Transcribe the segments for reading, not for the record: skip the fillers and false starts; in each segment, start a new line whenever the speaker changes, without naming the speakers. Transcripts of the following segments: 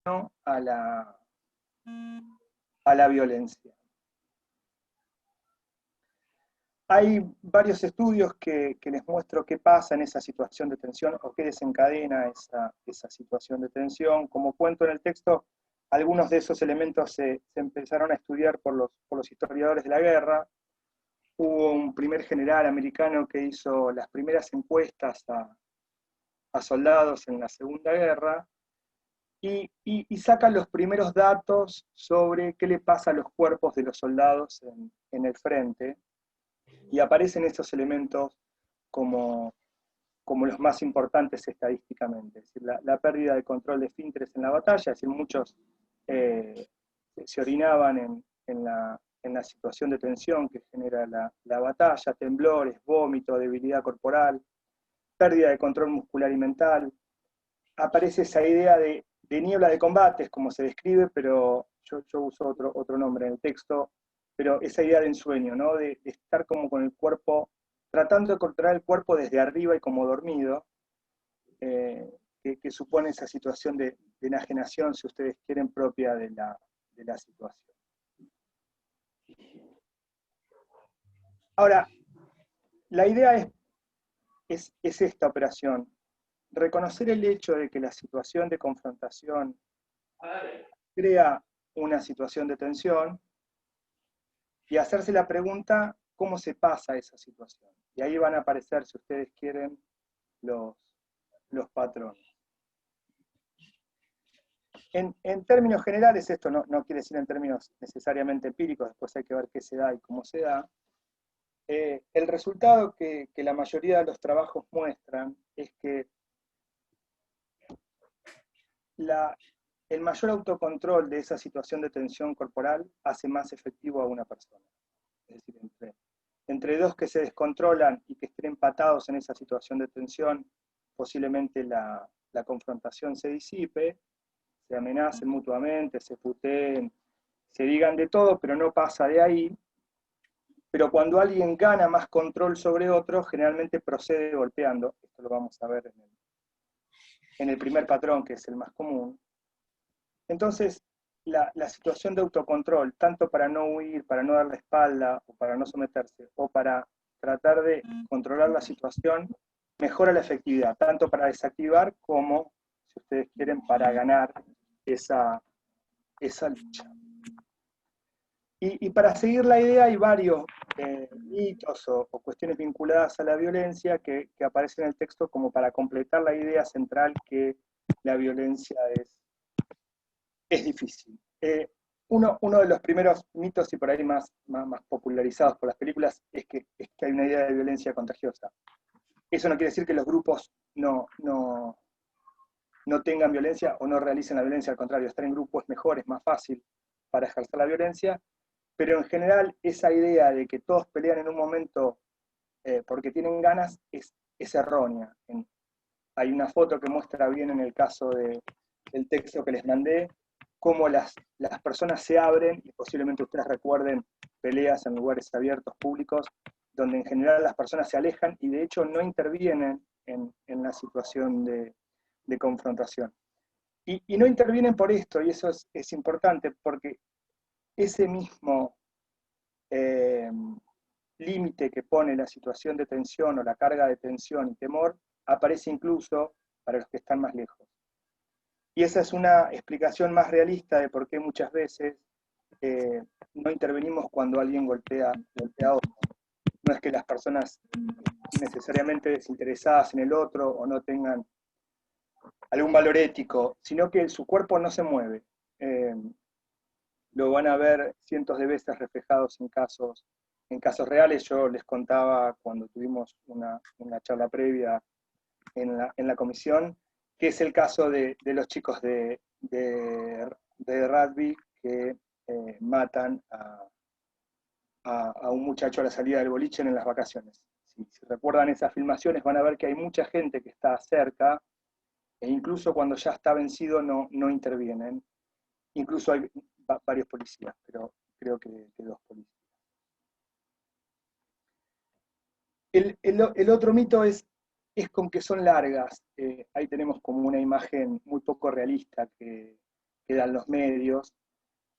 a la violencia. Hay varios estudios que les muestro qué pasa en esa situación de tensión o qué desencadena esa situación de tensión. Como cuento en el texto, algunos de esos elementos se empezaron a estudiar por los historiadores de la guerra. Hubo un primer general americano que hizo las primeras encuestas a soldados en la Segunda Guerra y saca los primeros datos sobre qué le pasa a los cuerpos de los soldados en el frente, y aparecen esos elementos como los más importantes estadísticamente. Es decir, la pérdida de control de esfínteres en la batalla, es decir, muchos se orinaban en la situación de tensión que genera la batalla, temblores, vómito, debilidad corporal, pérdida de control muscular y mental. Aparece esa idea de niebla de combates, como se describe, pero yo uso otro nombre en el texto, pero esa idea de ensueño, ¿no? de estar como con el cuerpo, tratando de controlar el cuerpo desde arriba y como dormido, que supone esa situación de enajenación, si ustedes quieren, propia de la situación. Ahora, la idea es esta operación: reconocer el hecho de que la situación de confrontación crea una situación de tensión y hacerse la pregunta, ¿cómo se pasa esa situación? Y ahí van a aparecer, si ustedes quieren, los patrones. En términos generales, esto no quiere decir en términos necesariamente empíricos, después hay que ver qué se da y cómo se da. El resultado que la mayoría de los trabajos muestran es que el mayor autocontrol de esa situación de tensión corporal hace más efectivo a una persona. Es decir, entre dos que se descontrolan y que estén empatados en esa situación de tensión, posiblemente la confrontación se disipe, se amenacen mutuamente, se puteen, se digan de todo, pero no pasa de ahí. Pero cuando alguien gana más control sobre otro, generalmente procede golpeando. Esto lo vamos a ver en el primer patrón, que es el más común. Entonces, la situación de autocontrol, tanto para no huir, para no dar la espalda, o para no someterse, o para tratar de controlar la situación, mejora la efectividad, tanto para desactivar como, si ustedes quieren, para ganar esa lucha. Y para seguir la idea hay varios mitos o cuestiones vinculadas a la violencia que aparecen en el texto como para completar la idea central que la violencia es difícil. Uno de los primeros mitos, y por ahí más popularizados por las películas, es que hay una idea de violencia contagiosa. Eso no quiere decir que los grupos no tengan violencia o no realicen la violencia, al contrario, estar en grupo es mejor, es más fácil para ejercer la violencia, pero en general esa idea de que todos pelean en un momento porque tienen ganas es errónea. Hay una foto que muestra bien en el caso del texto que les mandé, cómo las personas se abren, y posiblemente ustedes recuerden peleas en lugares abiertos, públicos, donde en general las personas se alejan y de hecho no intervienen en la situación de confrontación. Y no intervienen por esto, y eso es importante, porque ese mismo límite que pone la situación de tensión o la carga de tensión y temor aparece incluso para los que están más lejos. Y esa es una explicación más realista de por qué muchas veces no intervenimos cuando alguien golpea a otro. No es que las personas necesariamente desinteresadas en el otro o no tengan algún valor ético, sino que su cuerpo no se mueve. Lo van a ver cientos de veces reflejados en casos reales. Yo les contaba cuando tuvimos una charla previa en la comisión, que es el caso de los chicos de rugby que matan a un muchacho a la salida del boliche en las vacaciones. Si recuerdan esas filmaciones, van a ver que hay mucha gente que está cerca, e incluso cuando ya está vencido no intervienen. Incluso hay varios policías, pero creo que 2 policías. El otro mito es con que son largas. Ahí tenemos como una imagen muy poco realista, que que dan los medios.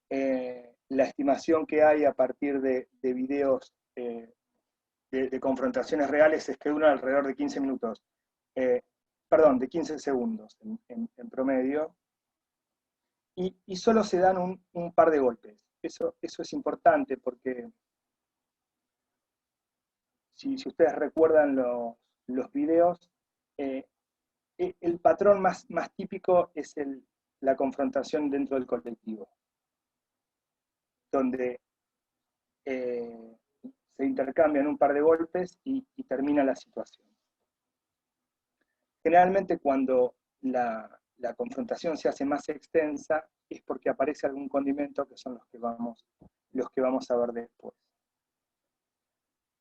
La estimación que hay a partir de videos de confrontaciones reales es que duran alrededor de 15 minutos. Perdón, de 15 segundos en promedio. Y solo se dan un par de golpes. Eso es importante porque si ustedes recuerdan los videos, el patrón más típico es la confrontación dentro del colectivo, donde se intercambian un par de golpes y termina la situación. Generalmente cuando la confrontación se hace más extensa es porque aparece algún condimento que son los que vamos a ver después.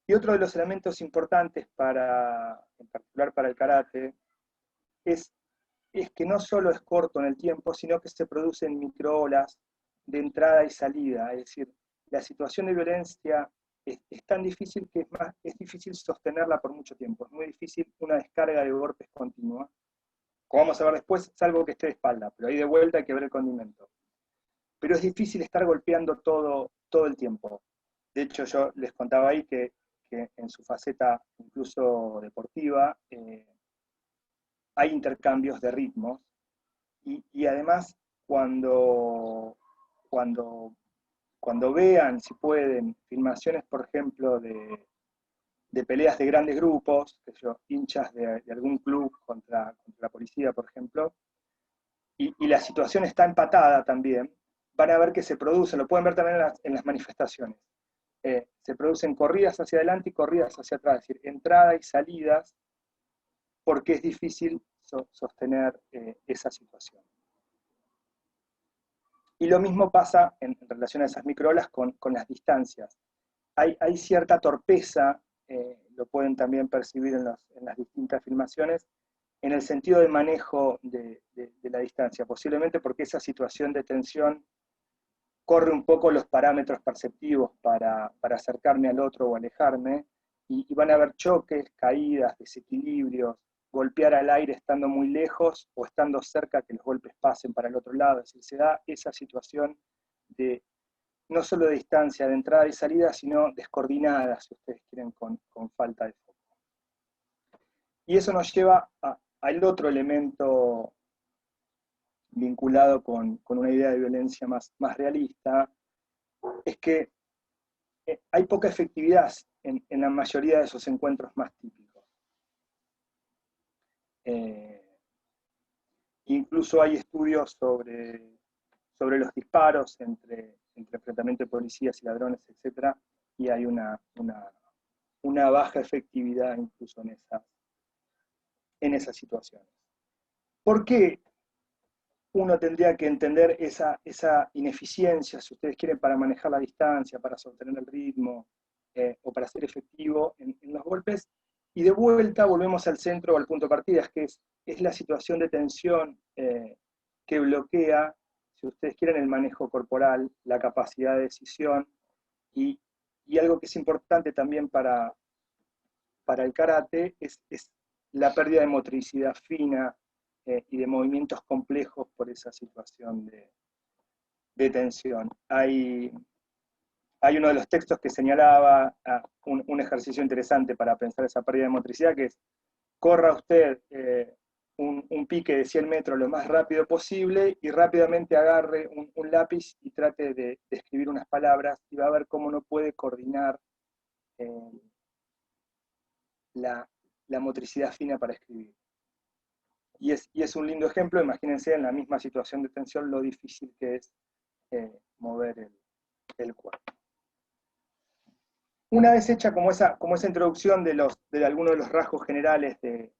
Y otro de los elementos importantes en particular para el karate, es que no solo es corto en el tiempo, sino que se producen microolas de entrada y salida. Es decir, la situación de violencia es tan difícil que es difícil sostenerla por mucho tiempo. Es muy difícil una descarga de golpes continua. Como vamos a ver después, salvo que esté de espalda, pero ahí de vuelta hay que ver el condimento. Pero es difícil estar golpeando todo el tiempo. De hecho, yo les contaba ahí que en su faceta incluso deportiva, hay intercambios de ritmos, y además cuando vean, si pueden, filmaciones, por ejemplo, de peleas de grandes grupos, hinchas de algún club contra la policía, por ejemplo, y la situación está empatada también, van a ver que se produce, lo pueden ver también en las manifestaciones, se producen corridas hacia adelante y corridas hacia atrás, es decir, entradas y salidas, porque es difícil sostener esa situación. Y lo mismo pasa en relación a esas microolas con las distancias. Hay cierta torpeza, lo pueden también percibir en las distintas filmaciones, en el sentido de manejo de la distancia, posiblemente porque esa situación de tensión corre un poco los parámetros perceptivos para acercarme al otro o alejarme, y van a haber choques, caídas, desequilibrios, golpear al aire estando muy lejos o estando cerca que los golpes pasen para el otro lado. Es decir, se da esa situación de no solo de distancia, de entrada y salida, sino descoordinada, si ustedes quieren, con falta de foco. Y eso nos lleva al otro elemento vinculado con una idea de violencia más realista, es que hay poca efectividad en la mayoría de esos encuentros más típicos. Incluso hay estudios sobre los disparos entre enfrentamiento de policías y ladrones, etc., y hay una baja efectividad incluso en esas situaciones. ¿Por qué uno tendría que entender esa ineficiencia, si ustedes quieren, para manejar la distancia, para sostener el ritmo, o para ser efectivo en los golpes? Y de vuelta volvemos al centro o al punto de partida, que es la situación de tensión que bloquea, si ustedes quieren, el manejo corporal, la capacidad de decisión, y algo que es importante también para el karate es la pérdida de motricidad fina y de movimientos complejos por esa situación de tensión. Hay uno de los textos que señalaba un ejercicio interesante para pensar esa pérdida de motricidad, que es: corra usted un pique de 100 metros lo más rápido posible y rápidamente agarre un lápiz y trate de escribir unas palabras, y va a ver cómo no puede coordinar la motricidad fina para escribir. Y es un lindo ejemplo. Imagínense en la misma situación de tensión lo difícil que es mover el cuerpo. Una vez hecha como esa introducción de algunos de los rasgos generales de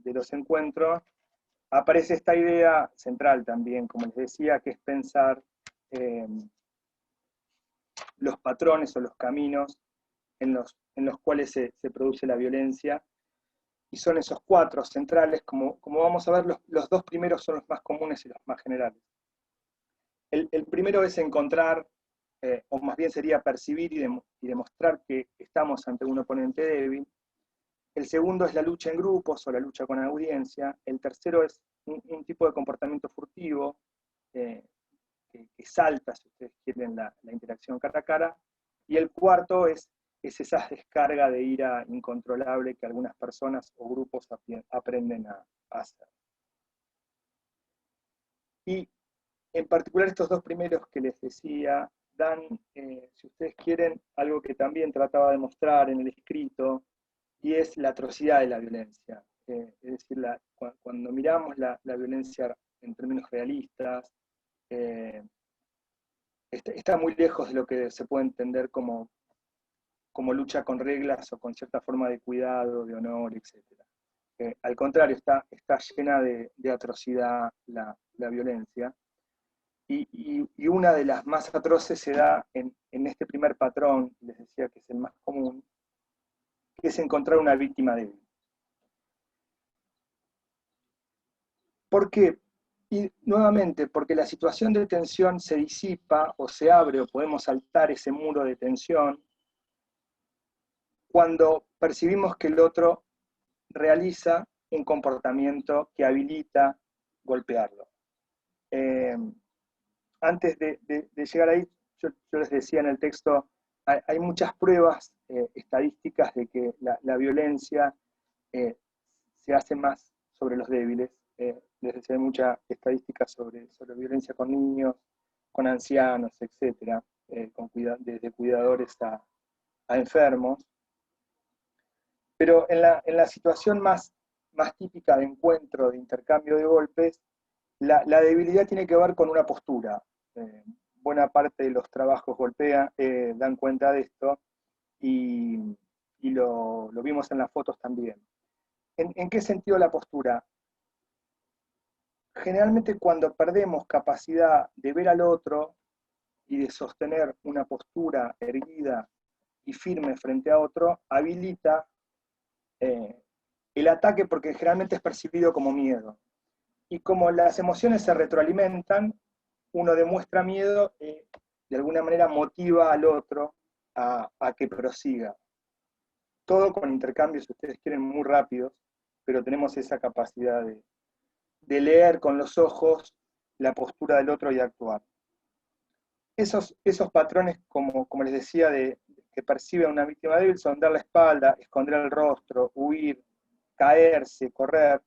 los encuentros, aparece esta idea central también, como les decía, que es pensar los patrones o los caminos en los cuales se produce la violencia, y son esos 4 centrales. Como vamos a ver, los 2 primeros son los más comunes y los más generales. El primero es encontrar, o más bien sería percibir y demostrar que estamos ante un oponente débil. El segundo es la lucha en grupos o la lucha con audiencia. El tercero es un tipo de comportamiento furtivo, que salta, si ustedes quieren, la interacción cara a cara. Y el cuarto es esa descarga de ira incontrolable que algunas personas o grupos aprenden a hacer. Y en particular estos dos primeros que les decía, dan, si ustedes quieren, algo que también trataba de mostrar en el escrito, y es la atrocidad de la violencia. Es decir, cuando miramos la violencia en términos realistas, está muy lejos de lo que se puede entender como lucha con reglas o con cierta forma de cuidado, de honor, etc. Al contrario, está llena de atrocidad la violencia. Y una de las más atroces se da en este primer patrón, les decía que es el más común, que es encontrar una víctima débil. ¿Por qué? Y nuevamente, porque la situación de tensión se disipa o se abre o podemos saltar ese muro de tensión cuando percibimos que el otro realiza un comportamiento que habilita golpearlo. Antes de llegar ahí, yo les decía en el texto, hay muchas pruebas estadísticas de que la violencia se hace más sobre los débiles. Les decía, hay mucha estadística sobre violencia con niños, con ancianos, etc., desde cuidadores a enfermos. Pero en la situación más típica de encuentro, de intercambio de golpes, la debilidad tiene que ver con una postura. Buena parte de los trabajos dan cuenta de esto, y lo vimos en las fotos también. ¿En qué sentido la postura? Generalmente cuando perdemos capacidad de ver al otro y de sostener una postura erguida y firme frente a otro, habilita el ataque, porque generalmente es percibido como miedo. Y como las emociones se retroalimentan, uno demuestra miedo y de alguna manera motiva al otro a que prosiga. Todo con intercambios, si ustedes quieren, muy rápidos, pero tenemos esa capacidad de leer con los ojos la postura del otro y actuar. Esos patrones, como les decía, que percibe una víctima débil, son dar la espalda, esconder el rostro, huir, caerse, correr.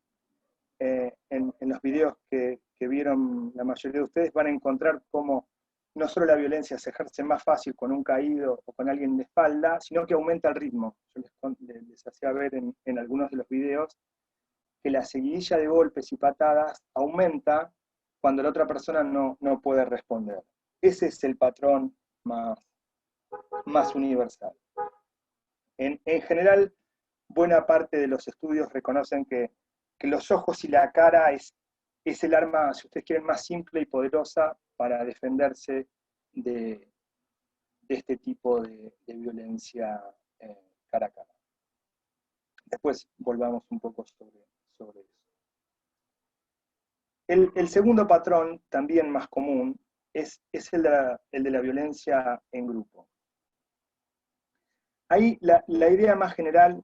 En los videos que vieron la mayoría de ustedes van a encontrar cómo no solo la violencia se ejerce más fácil con un caído o con alguien de espalda, sino que aumenta el ritmo. Yo les hacía ver en algunos de los videos que la seguidilla de golpes y patadas aumenta cuando la otra persona no puede responder. Ese es el patrón más universal. En general, buena parte de los estudios reconocen que los ojos y la cara es el arma, si ustedes quieren, más simple y poderosa para defenderse de este tipo de violencia cara a cara. Después volvamos un poco sobre eso. El segundo patrón, también más común, es el de la violencia en grupo. Ahí la idea más general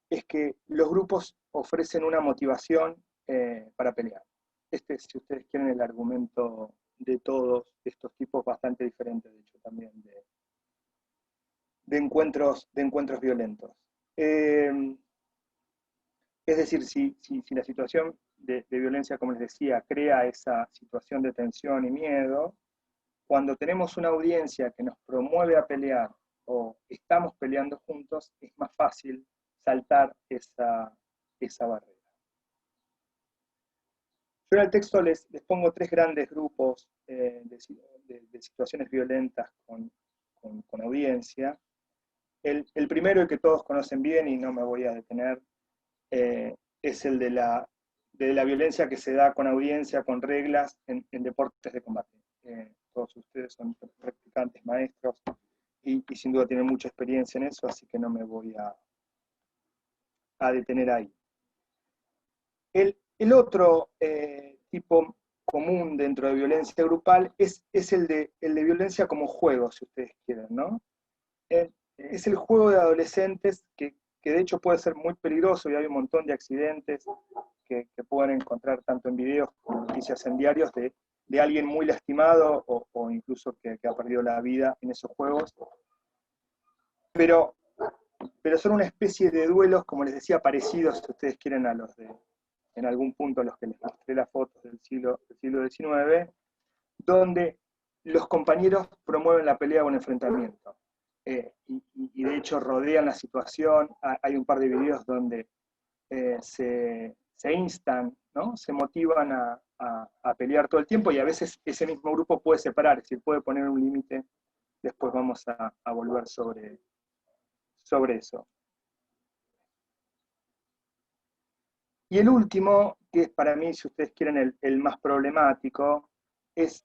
es que los grupos ofrecen una motivación para pelear. Este es, si ustedes quieren, el argumento de todos estos tipos, bastante diferentes, de hecho, también de encuentros violentos. Es decir, si la situación de violencia, como les decía, crea esa situación de tensión y miedo, cuando tenemos una audiencia que nos promueve a pelear o estamos peleando juntos, es más fácil saltar esa barrera. Yo en el texto les pongo tres grandes grupos de situaciones violentas con audiencia. El primero, el que todos conocen bien y no me voy a detener, es el de la violencia que se da con audiencia, con reglas en deportes de combate. Todos ustedes son practicantes, maestros, y sin duda tienen mucha experiencia en eso, así que no me voy a detener ahí. El otro tipo común dentro de violencia grupal es el de violencia como juego, si ustedes quieren, ¿no? Es el juego de adolescentes que de hecho puede ser muy peligroso, y hay un montón de accidentes que pueden encontrar tanto en videos como noticias en diarios de alguien muy lastimado o incluso que ha perdido la vida en esos juegos. Pero son una especie de duelos, como les decía, parecidos, si ustedes quieren, a los de, en algún punto, a los que les mostré las fotos del siglo XIX, donde los compañeros promueven la pelea o un enfrentamiento. Y de hecho rodean la situación. Hay un par de videos donde se instan, ¿no? Se motivan a pelear todo el tiempo, y a veces ese mismo grupo puede separar, es decir, puede poner un límite. Después vamos a volver sobre eso. Y el último, que es para mí, si ustedes quieren, el más problemático, es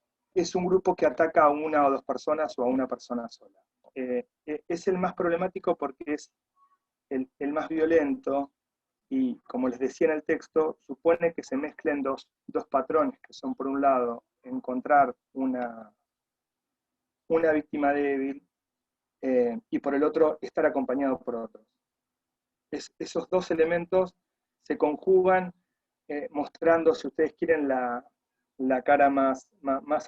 un grupo que ataca a una o dos personas o a una persona sola. Es el más problemático porque es el más violento, y como les decía en el texto, supone que se mezclen dos patrones, que son, por un lado, encontrar una víctima débil, y por el otro, estar acompañado por otros. Esos dos elementos se conjugan, mostrando, si ustedes quieren, la cara más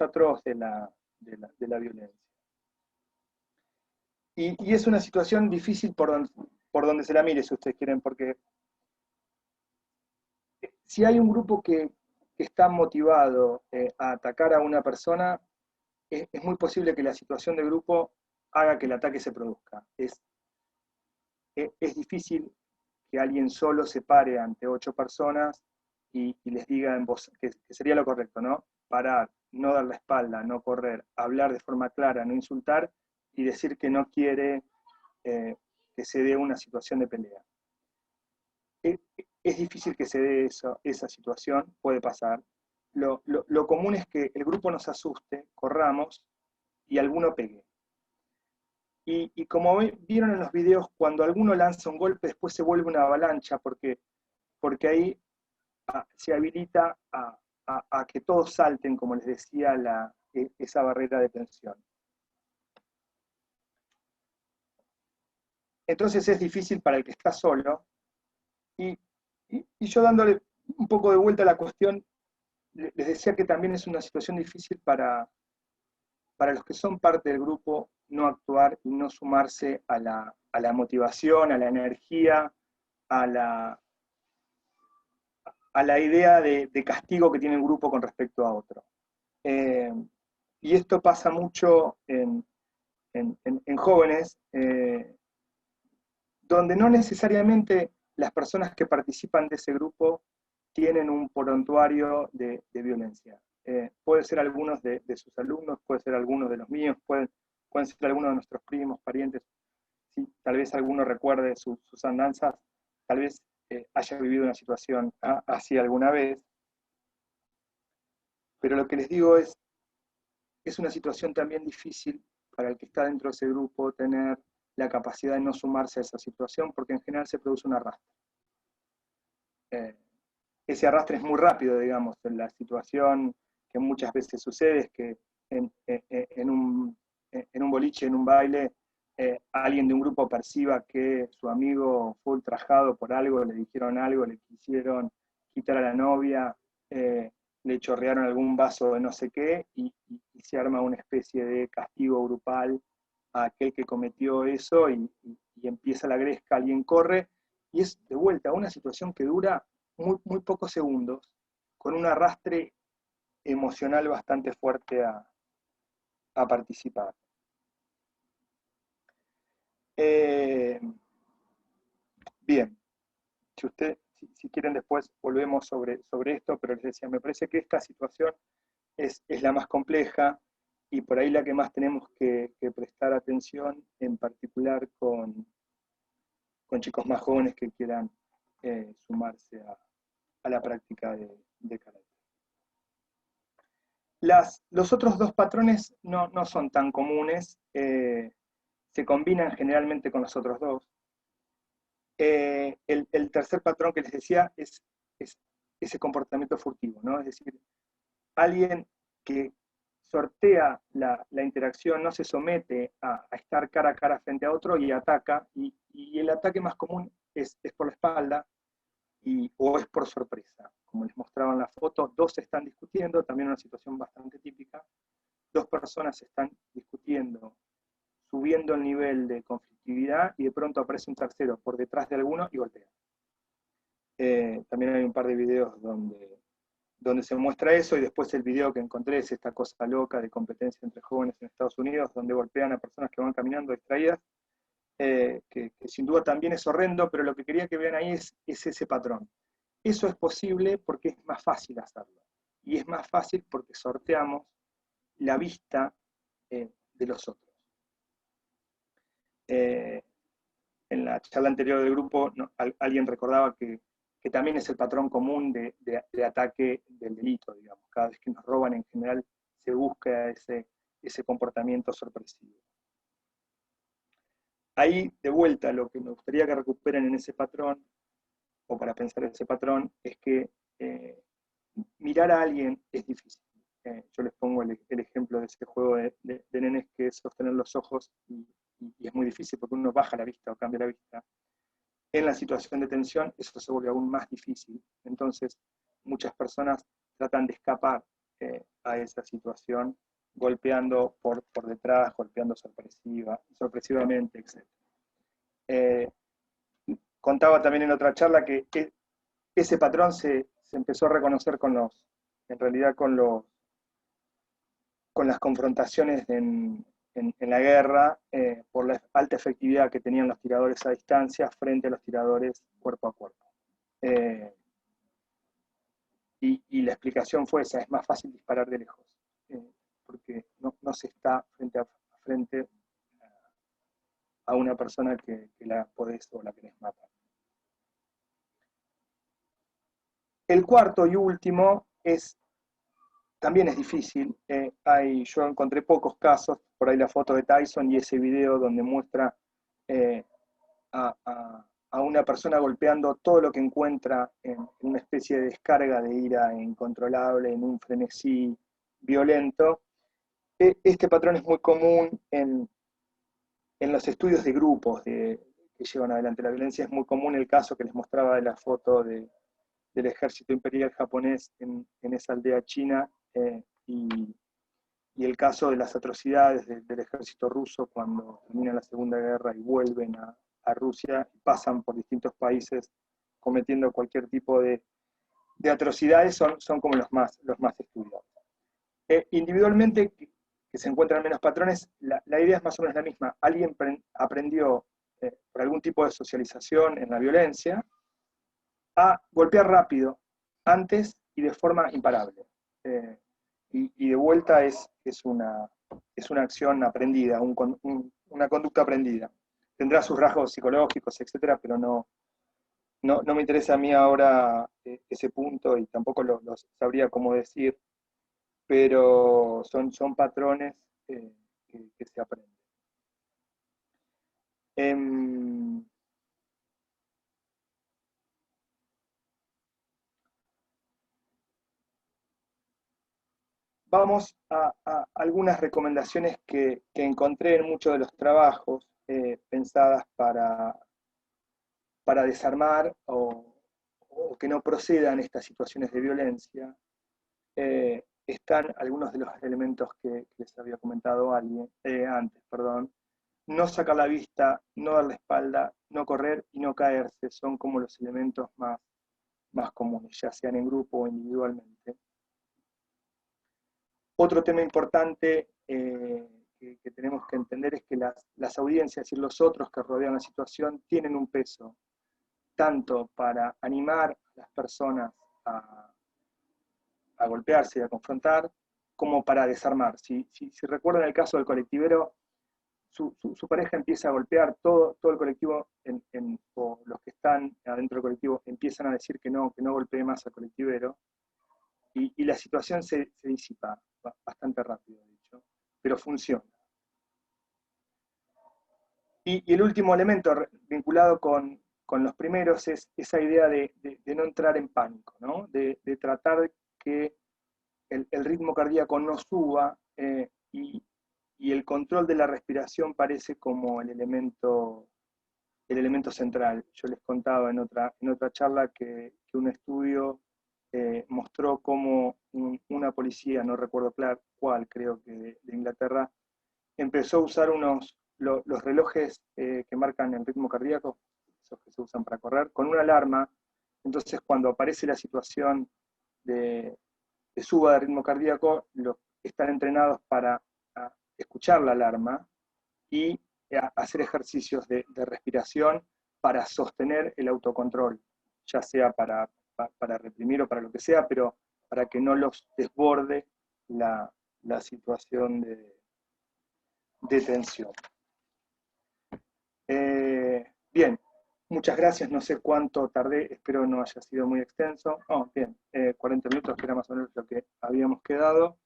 atroz de la violencia. Y es una situación difícil por donde se la mire, si ustedes quieren, porque si hay un grupo que está motivado a atacar a una persona, es muy posible que la situación de grupo haga que el ataque se produzca. Es difícil que alguien solo se pare ante 8 personas y les diga en voz, que sería lo correcto, ¿no? Parar, no dar la espalda, no correr, hablar de forma clara, no insultar, y decir que no quiere que se dé una situación de pelea. Es difícil que se dé esa situación, puede pasar. Lo común es que el grupo nos asuste, corramos y alguno pegue. Y como vieron en los videos, cuando alguno lanza un golpe, después se vuelve una avalancha, porque ahí se habilita a que todos salten, como les decía, esa barrera de tensión. Entonces es difícil para el que está solo, y yo, dándole un poco de vuelta a la cuestión, les decía que también es una situación difícil para los que son parte del grupo no actuar y no sumarse a la motivación, a la energía, a la idea de castigo que tiene el grupo con respecto a otro. Y esto pasa mucho en jóvenes, donde no necesariamente las personas que participan de ese grupo tienen un prontuario de violencia. Puede ser algunos de sus alumnos, puede ser algunos de los míos, pueden ser algunos de nuestros primos, parientes. Sí, tal vez alguno recuerde sus andanzas, tal vez haya vivido una situación así alguna vez. Pero lo que les digo es una situación también difícil para el que está dentro de ese grupo tener la capacidad de no sumarse a esa situación, porque en general se produce un arrastre. Ese arrastre es muy rápido, digamos. La situación que muchas veces sucede es que en un boliche, en un baile, alguien de un grupo perciba que su amigo fue ultrajado por algo, le dijeron algo, le quisieron quitar a la novia, le chorrearon algún vaso de no sé qué, y se arma una especie de castigo grupal a aquel que cometió eso, y empieza la gresca, alguien corre, y es de vuelta una situación que dura muy pocos segundos, con un arrastre emocional bastante fuerte a participar. Bien, si quieren después volvemos sobre esto, pero les decía, me parece que esta situación es la más compleja, y por ahí la que más tenemos que prestar atención, en particular con chicos más jóvenes que quieran sumarse a la práctica de karate. Los otros dos patrones no son tan comunes, se combinan generalmente con los otros dos. El tercer patrón que les decía es ese comportamiento furtivo, ¿no? Es decir, alguien que sortea la interacción, no se somete a estar cara a cara frente a otro y ataca, y el ataque más común es por la espalda, o es por sorpresa. Como les mostraba en la foto, dos están discutiendo, también una situación bastante típica. Dos personas están discutiendo, subiendo el nivel de conflictividad, y de pronto aparece un tercero por detrás de alguno y golpea. También hay un par de videos donde se muestra eso, y después el video que encontré es esta cosa loca de competencia entre jóvenes en Estados Unidos, donde golpean a personas que van caminando distraídas, que sin duda también es horrendo, pero lo que quería que vean ahí es ese patrón. Eso es posible porque es más fácil hacerlo, y es más fácil porque sorteamos la vista de los otros. En la charla anterior del grupo, alguien recordaba que también es el patrón común de ataque del delito, digamos. Cada vez que nos roban, en general, se busca ese comportamiento sorpresivo. Ahí, de vuelta, lo que me gustaría que recuperen en ese patrón, o para pensar en ese patrón, es que mirar a alguien es difícil. Yo les pongo el ejemplo de ese juego de nenes, que es sostener los ojos, y es muy difícil porque uno baja la vista o cambia la vista. En la situación de tensión eso se vuelve aún más difícil. Entonces, muchas personas tratan de escapar a esa situación golpeando por detrás, golpeando sorpresivamente, etc. Contaba también en otra charla que ese patrón se empezó a reconocer en realidad con las confrontaciones en la guerra, por la alta efectividad que tenían los tiradores a distancia frente a los tiradores cuerpo a cuerpo. Y la explicación fue esa: es más fácil disparar de lejos, porque no se está frente a frente a una persona que la podés o la querés matar. El cuarto y último también es difícil. Yo encontré pocos casos, por ahí la foto de Tyson y ese video donde muestra a una persona golpeando todo lo que encuentra en una especie de descarga de ira incontrolable, en un frenesí violento. Este patrón es muy común en los estudios de grupos que llevan adelante la violencia. Es muy común el caso que les mostraba de la foto del ejército imperial japonés en esa aldea china, y el caso de las atrocidades del ejército ruso cuando termina la Segunda Guerra y vuelven a Rusia y pasan por distintos países cometiendo cualquier tipo de atrocidades, son como los más estudiados. Individualmente, que se encuentran menos patrones, la idea es más o menos la misma. Alguien aprendió por algún tipo de socialización en la violencia a golpear rápido, antes y de forma imparable. Y de vuelta es una acción aprendida, una conducta aprendida. Tendrá sus rasgos psicológicos, etcétera, pero no me interesa a mí ahora ese punto, y tampoco lo sabría cómo decir, pero son patrones que se aprenden. Vamos a algunas recomendaciones que encontré en muchos de los trabajos, pensadas para desarmar o que no procedan estas situaciones de violencia. Están algunos de los elementos que les había comentado antes. No sacar la vista, no dar la espalda, no correr y no caerse son como los elementos más comunes, ya sean en grupo o individualmente. Otro tema importante que tenemos que entender es que las audiencias y los otros que rodean la situación tienen un peso, tanto para animar a las personas a golpearse y a confrontar, como para desarmar. Si recuerdan el caso del colectivero, su pareja empieza a golpear, todo el colectivo, o los que están adentro del colectivo empiezan a decir que no golpee más al colectivero, y la situación se disipa bastante rápido, de hecho, pero funciona. Y el último elemento vinculado con los primeros es esa idea de no entrar en pánico, ¿no? De tratar que el ritmo cardíaco no suba, y el control de la respiración parece como el elemento el elemento central. Yo les contaba en otra charla que un estudio mostró cómo una policía, no recuerdo cuál, creo que de Inglaterra, empezó a usar los relojes que marcan el ritmo cardíaco, esos que se usan para correr, con una alarma. Entonces, cuando aparece la situación de suba de ritmo cardíaco, están entrenados para escuchar la alarma y hacer ejercicios de respiración para sostener el autocontrol, ya sea para reprimir o para lo que sea, pero para que no los desborde la situación de tensión. Bien, muchas gracias, no sé cuánto tardé, espero no haya sido muy extenso. Oh, bien, 40 minutos, que era más o menos lo que habíamos quedado.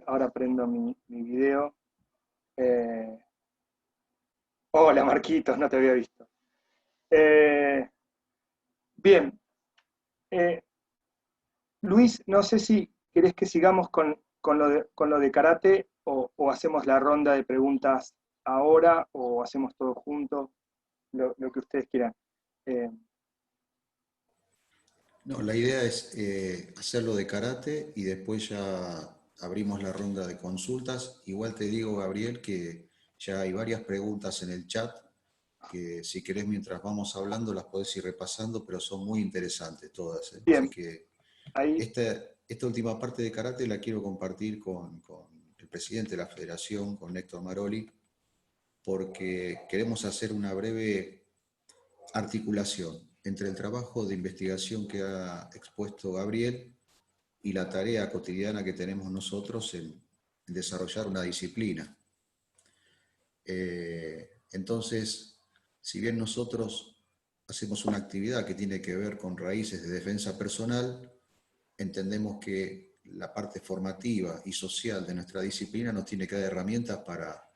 Ahora prendo mi video. Hola Marquitos, no te había visto. Bien, Luis, no sé si querés que sigamos con lo de karate o hacemos la ronda de preguntas ahora o hacemos todo junto, lo que ustedes quieran.
No, la idea es hacerlo de karate y después ya abrimos la ronda de consultas. Igual te digo, Gabriel, que ya hay varias preguntas en el chat que si querés mientras vamos hablando las podés ir repasando, pero son muy interesantes todas.
Bien,
Así que
ahí,
esta última parte de karate la quiero compartir con el presidente de la federación, con Héctor Maroli, porque queremos hacer una breve articulación entre el trabajo de investigación que ha expuesto Gabriel y la tarea cotidiana que tenemos nosotros en desarrollar una disciplina. Entonces, si bien nosotros hacemos una actividad que tiene que ver con raíces de defensa personal, entendemos que la parte formativa y social de nuestra disciplina nos tiene que dar herramientas para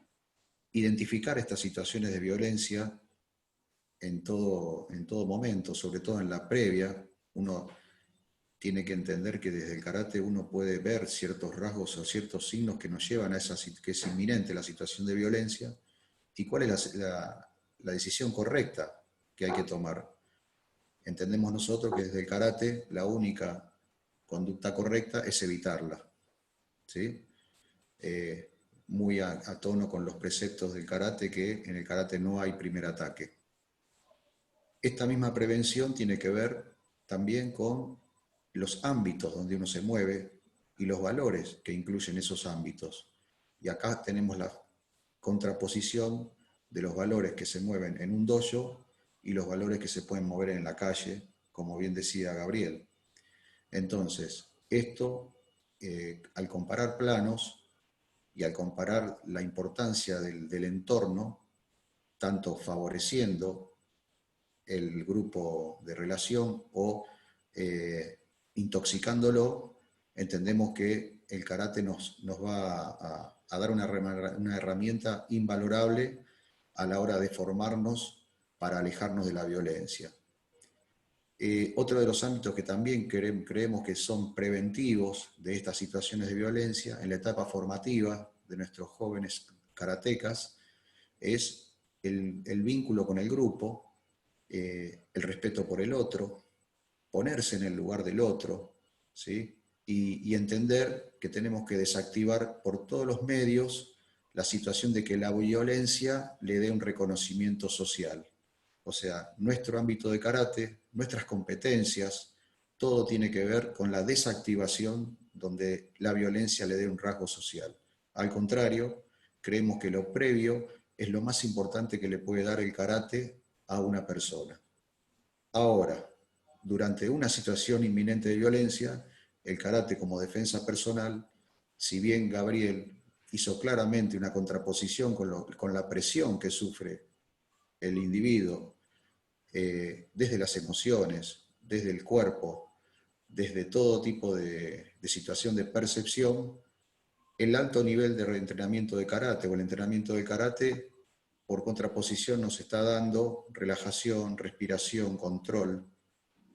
identificar estas situaciones de violencia en todo momento, sobre todo en la previa. Uno tiene que entender que desde el karate uno puede ver ciertos rasgos o ciertos signos que nos llevan a que es inminente la situación de violencia y cuál es la decisión correcta que hay que tomar. Entendemos nosotros que desde el karate la única conducta correcta es evitarla, ¿sí? Muy a tono con los preceptos del karate, que en el karate no hay primer ataque. Esta misma prevención tiene que ver también con los ámbitos donde uno se mueve y los valores que incluyen esos ámbitos. Y acá tenemos la contraposición de los valores que se mueven en un dojo y los valores que se pueden mover en la calle, como bien decía Gabriel. Entonces, esto, al comparar planos y al comparar la importancia del entorno, tanto favoreciendo el grupo de relación o intoxicándolo, entendemos que el karate nos va a dar una herramienta invalorable a la hora de formarnos para alejarnos de la violencia. Otro de los ámbitos que también creemos que son preventivos de estas situaciones de violencia en la etapa formativa de nuestros jóvenes karatecas es el vínculo con el grupo, el respeto por el otro, ponerse en el lugar del otro, ¿sí? Y entender que tenemos que desactivar por todos los medios la situación de que la violencia le dé un reconocimiento social. O sea, nuestro ámbito de karate, nuestras competencias, todo tiene que ver con la desactivación donde la violencia le dé un rasgo social. Al contrario, creemos que lo previo es lo más importante que le puede dar el karate a una persona. Ahora, durante una situación inminente de violencia, el karate como defensa personal, si bien Gabriel hizo claramente una contraposición con la presión que sufre el individuo desde las emociones, desde el cuerpo, desde todo tipo de situación de percepción, el alto nivel de reentrenamiento de karate o el entrenamiento de karate, por contraposición, nos está dando relajación, respiración, control,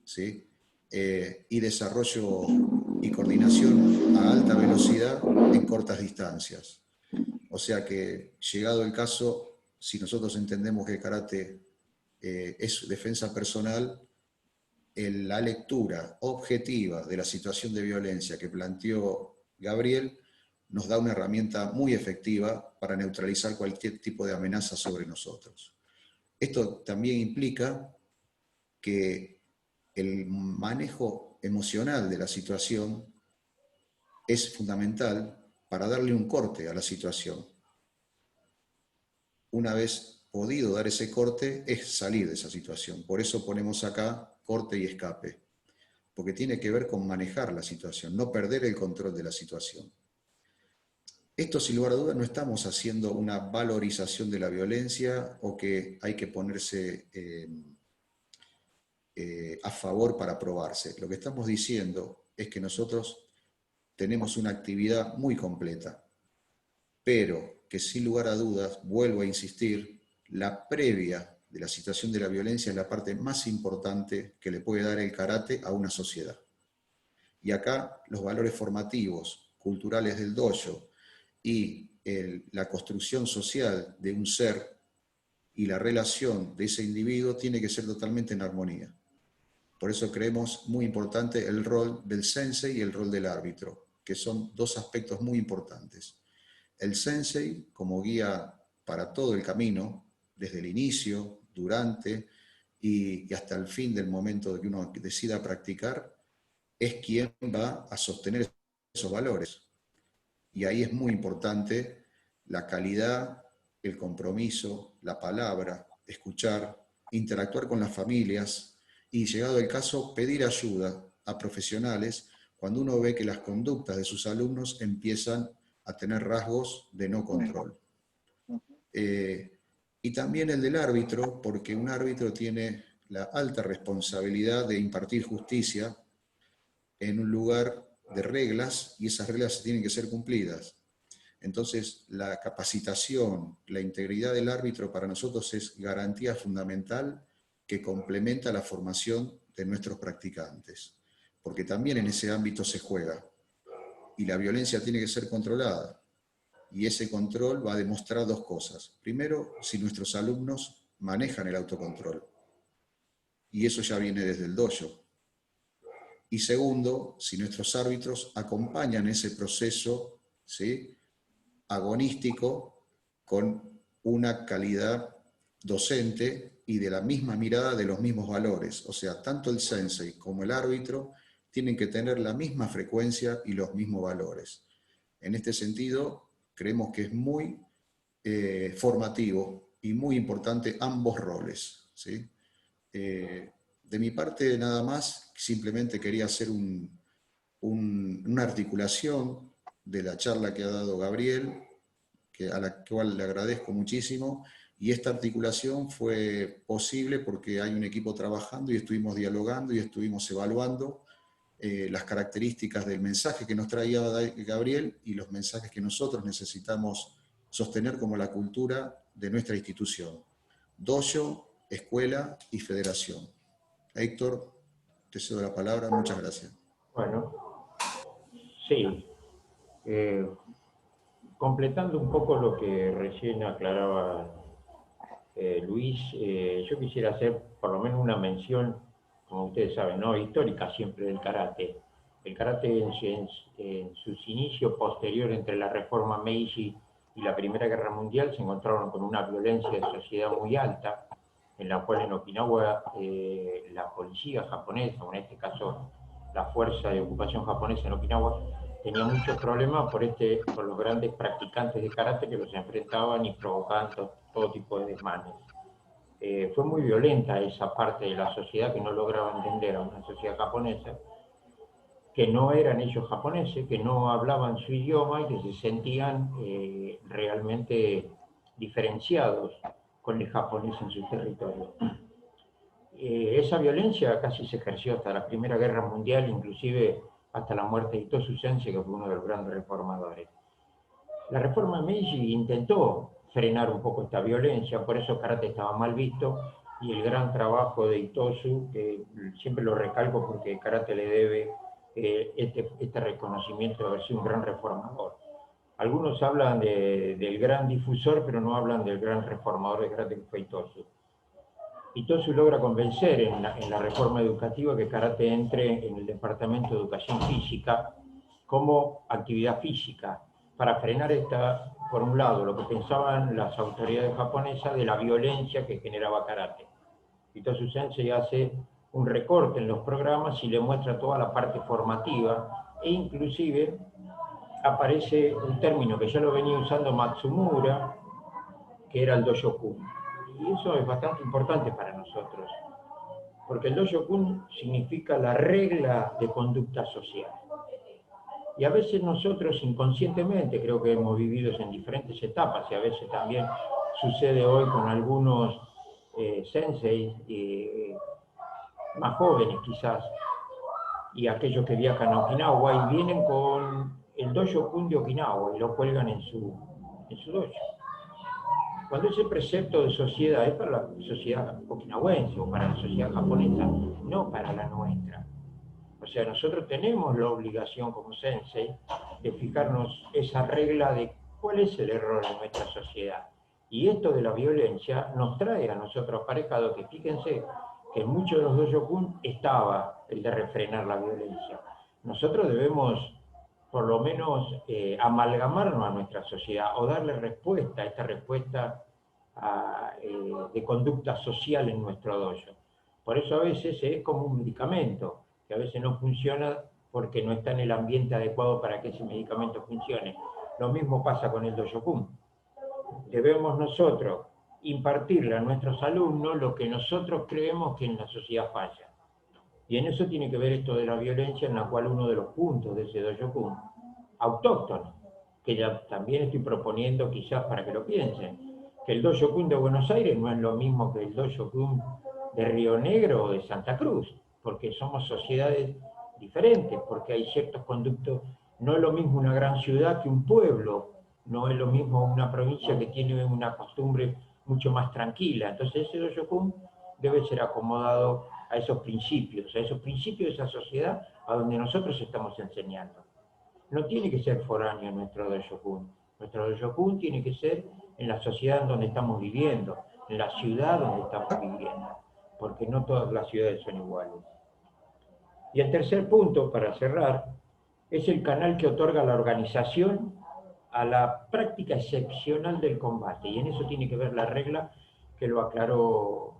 ¿sí? Y desarrollo y coordinación a alta velocidad en cortas distancias. O sea que, llegado el caso, si nosotros entendemos que el karate es defensa personal, la lectura objetiva de la situación de violencia que planteó Gabriel nos da una herramienta muy efectiva para neutralizar cualquier tipo de amenaza sobre nosotros. Esto también implica que el manejo emocional de la situación es fundamental para darle un corte a la situación. Una vez podido dar ese corte, es salir de esa situación. Por eso ponemos acá corte y escape, porque tiene que ver con manejar la situación, no perder el control de la situación. Esto, sin lugar a dudas, no estamos haciendo una valorización de la violencia o que hay que ponerse a favor para probarse. Lo que estamos diciendo es que nosotros tenemos una actividad muy completa, pero que sin lugar a dudas, vuelvo a insistir, la previa de la situación de la violencia es la parte más importante que le puede dar el karate a una sociedad. Y acá los valores formativos, culturales del dojo y la construcción social de un ser y la relación de ese individuo tiene que ser totalmente en armonía. Por eso creemos muy importante el rol del sensei y el rol del árbitro, que son dos aspectos muy importantes. El sensei como guía para todo el camino, desde el inicio, durante y hasta el fin del momento de que uno decida practicar, es quien va a sostener esos valores. Y ahí es muy importante la calidad, el compromiso, la palabra, escuchar, interactuar con las familias y, llegado el caso, pedir ayuda a profesionales cuando uno ve que las conductas de sus alumnos empiezan a tener rasgos de no control. Y también el del árbitro, porque un árbitro tiene la alta responsabilidad de impartir justicia en un lugar de reglas, y esas reglas tienen que ser cumplidas. Entonces, la capacitación, la integridad del árbitro para nosotros es garantía fundamental que complementa la formación de nuestros practicantes, porque también en ese ámbito se juega, y la violencia tiene que ser controlada, y ese control va a demostrar dos cosas. Primero, si nuestros alumnos manejan el autocontrol, y eso ya viene desde el dojo. Y segundo, si nuestros árbitros acompañan ese proceso, ¿sí?, agonístico con una calidad docente y de la misma mirada de los mismos valores. O sea, tanto el sensei como el árbitro tienen que tener la misma frecuencia y los mismos valores. En este sentido, creemos que es muy formativo y muy importante ambos roles, ¿sí? De mi parte, nada más, simplemente quería hacer una articulación de la charla que ha dado Gabriel, a la cual le agradezco muchísimo, y esta articulación fue posible porque hay un equipo trabajando y estuvimos dialogando y estuvimos evaluando las características del mensaje que nos traía Gabriel y los mensajes que nosotros necesitamos sostener como la cultura de nuestra institución. Dojo, escuela y federación. Héctor, te cedo la palabra, muchas gracias.
Bueno, sí. Completando un poco lo que recién aclaraba Luis, yo quisiera hacer por lo menos una mención, como ustedes saben, ¿no?, histórica siempre del karate. El karate en sus inicios posteriores entre la reforma Meiji y la Primera Guerra Mundial se encontraron con una violencia de sociedad muy alta, en la cual en Okinawa la policía japonesa, o en este caso la fuerza de ocupación japonesa en Okinawa, tenía muchos problemas por los grandes practicantes de karate que los enfrentaban y provocaban todo tipo de desmanes. Fue muy violenta esa parte de la sociedad que no lograba entender a una sociedad japonesa, que no eran ellos japoneses, que no hablaban su idioma y que se sentían realmente diferenciados con el japonés en su territorio. Esa violencia casi se ejerció hasta la Primera Guerra Mundial, inclusive hasta la muerte de Itosu Sensei, que fue uno de los grandes reformadores. La reforma Meiji intentó frenar un poco esta violencia, por eso el karate estaba mal visto, y el gran trabajo de Itosu, que siempre lo recalco porque el karate le debe este reconocimiento de haber sido un gran reformador. Algunos hablan del gran difusor, pero no hablan del gran reformador de karate que fue Itosu. Itosu logra convencer en la reforma educativa que karate entre en el Departamento de Educación Física como actividad física, para frenar por un lado, lo que pensaban las autoridades japonesas de la violencia que generaba karate. Itosu Sensei hace un recorte en los programas y le muestra toda la parte formativa, e inclusive aparece un término que ya lo venía usando Matsumura, que era el Dojo-kun. Y eso es bastante importante para nosotros, porque el Dojo-kun significa la regla de conducta social. Y a veces nosotros inconscientemente, creo que hemos vivido en diferentes etapas, y a veces también sucede hoy con algunos senseis más jóvenes quizás, y aquellos que viajan a Okinawa y vienen con el Dojo-kun de Okinawa y lo cuelgan en su dojo. Cuando ese precepto de sociedad es para la sociedad okinawense o para la sociedad japonesa, no para la nuestra. O sea, nosotros tenemos la obligación como sensei de fijarnos esa regla de cuál es el error en nuestra sociedad. Y esto de la violencia nos trae a nosotros aparejado que fíjense que en muchos de los Dojo-kun estaba el de refrenar la violencia. Nosotros debemos por lo menos amalgamarnos a nuestra sociedad o darle respuesta, esta respuesta de conducta social en nuestro dojo. Por eso a veces es como un medicamento, que a veces no funciona porque no está en el ambiente adecuado para que ese medicamento funcione. Lo mismo pasa con el Dojo-kun. Debemos nosotros impartirle a nuestros alumnos lo que nosotros creemos que en la sociedad falla. Y en eso tiene que ver esto de la violencia, en la cual uno de los puntos de ese Dojo-kun, autóctono, que ya también estoy proponiendo quizás para que lo piensen, que el Dojo-kun de Buenos Aires no es lo mismo que el Dojo-kun de Río Negro o de Santa Cruz, porque somos sociedades diferentes, porque hay ciertos conductos, no es lo mismo una gran ciudad que un pueblo, no es lo mismo una provincia que tiene una costumbre mucho más tranquila, entonces ese Dojo-kun debe ser acomodado a esos principios de esa sociedad a donde nosotros estamos enseñando. No tiene que ser foráneo nuestro Dojo-kun. Nuestro Dojo-kun tiene que ser en la sociedad en donde estamos viviendo, en la ciudad donde estamos viviendo, porque no todas las ciudades son iguales. Y el tercer punto, para cerrar, es el canal que otorga la organización a la práctica excepcional del combate. Y en eso tiene que ver la regla que lo aclaró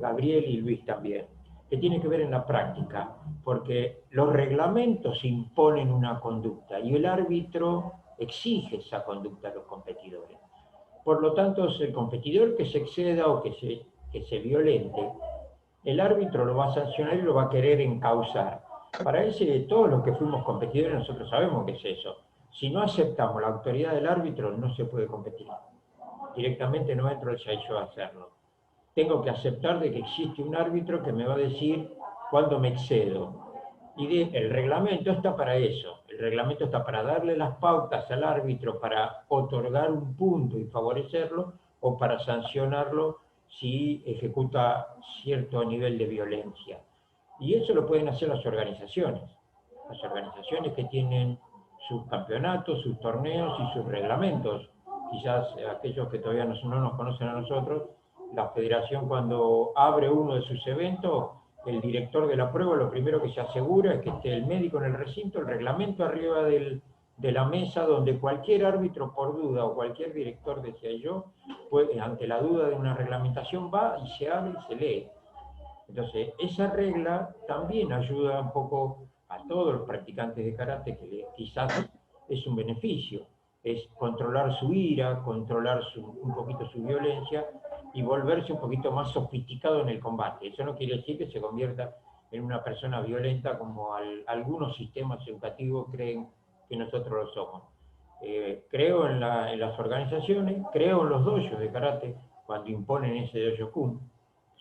Gabriel y Luis también, que tiene que ver en la práctica, porque los reglamentos imponen una conducta y el árbitro exige esa conducta a los competidores. Por lo tanto, el competidor que se exceda o que se violente, el árbitro lo va a sancionar y lo va a querer encauzar. Para todos los que fuimos competidores, nosotros sabemos que es eso. Si no aceptamos la autoridad del árbitro, no se puede competir. Directamente no entro al Shaiyo a hacerlo. Tengo que aceptar de que existe un árbitro que me va a decir cuándo me excedo. Y el reglamento está para eso. El reglamento está para darle las pautas al árbitro para otorgar un punto y favorecerlo, o para sancionarlo si ejecuta cierto nivel de violencia. Y eso lo pueden hacer las organizaciones que tienen sus campeonatos, sus torneos y sus reglamentos. Quizás aquellos que todavía no nos conocen a nosotros, la federación cuando abre uno de sus eventos, el director de la prueba lo primero que se asegura es que esté el médico en el recinto, el reglamento arriba de la mesa, donde cualquier árbitro por duda o cualquier director, decía yo, pues, ante la duda de una reglamentación va y se abre y se lee. Entonces, esa regla también ayuda un poco a todos los practicantes de karate, que quizás es un beneficio, es controlar su ira, controlar un poquito su violencia y volverse un poquito más sofisticado en el combate. Eso no quiere decir que se convierta en una persona violenta como algunos sistemas educativos creen que nosotros lo somos. Creo en las organizaciones, creo en los dojos de karate cuando imponen ese dojo-kun,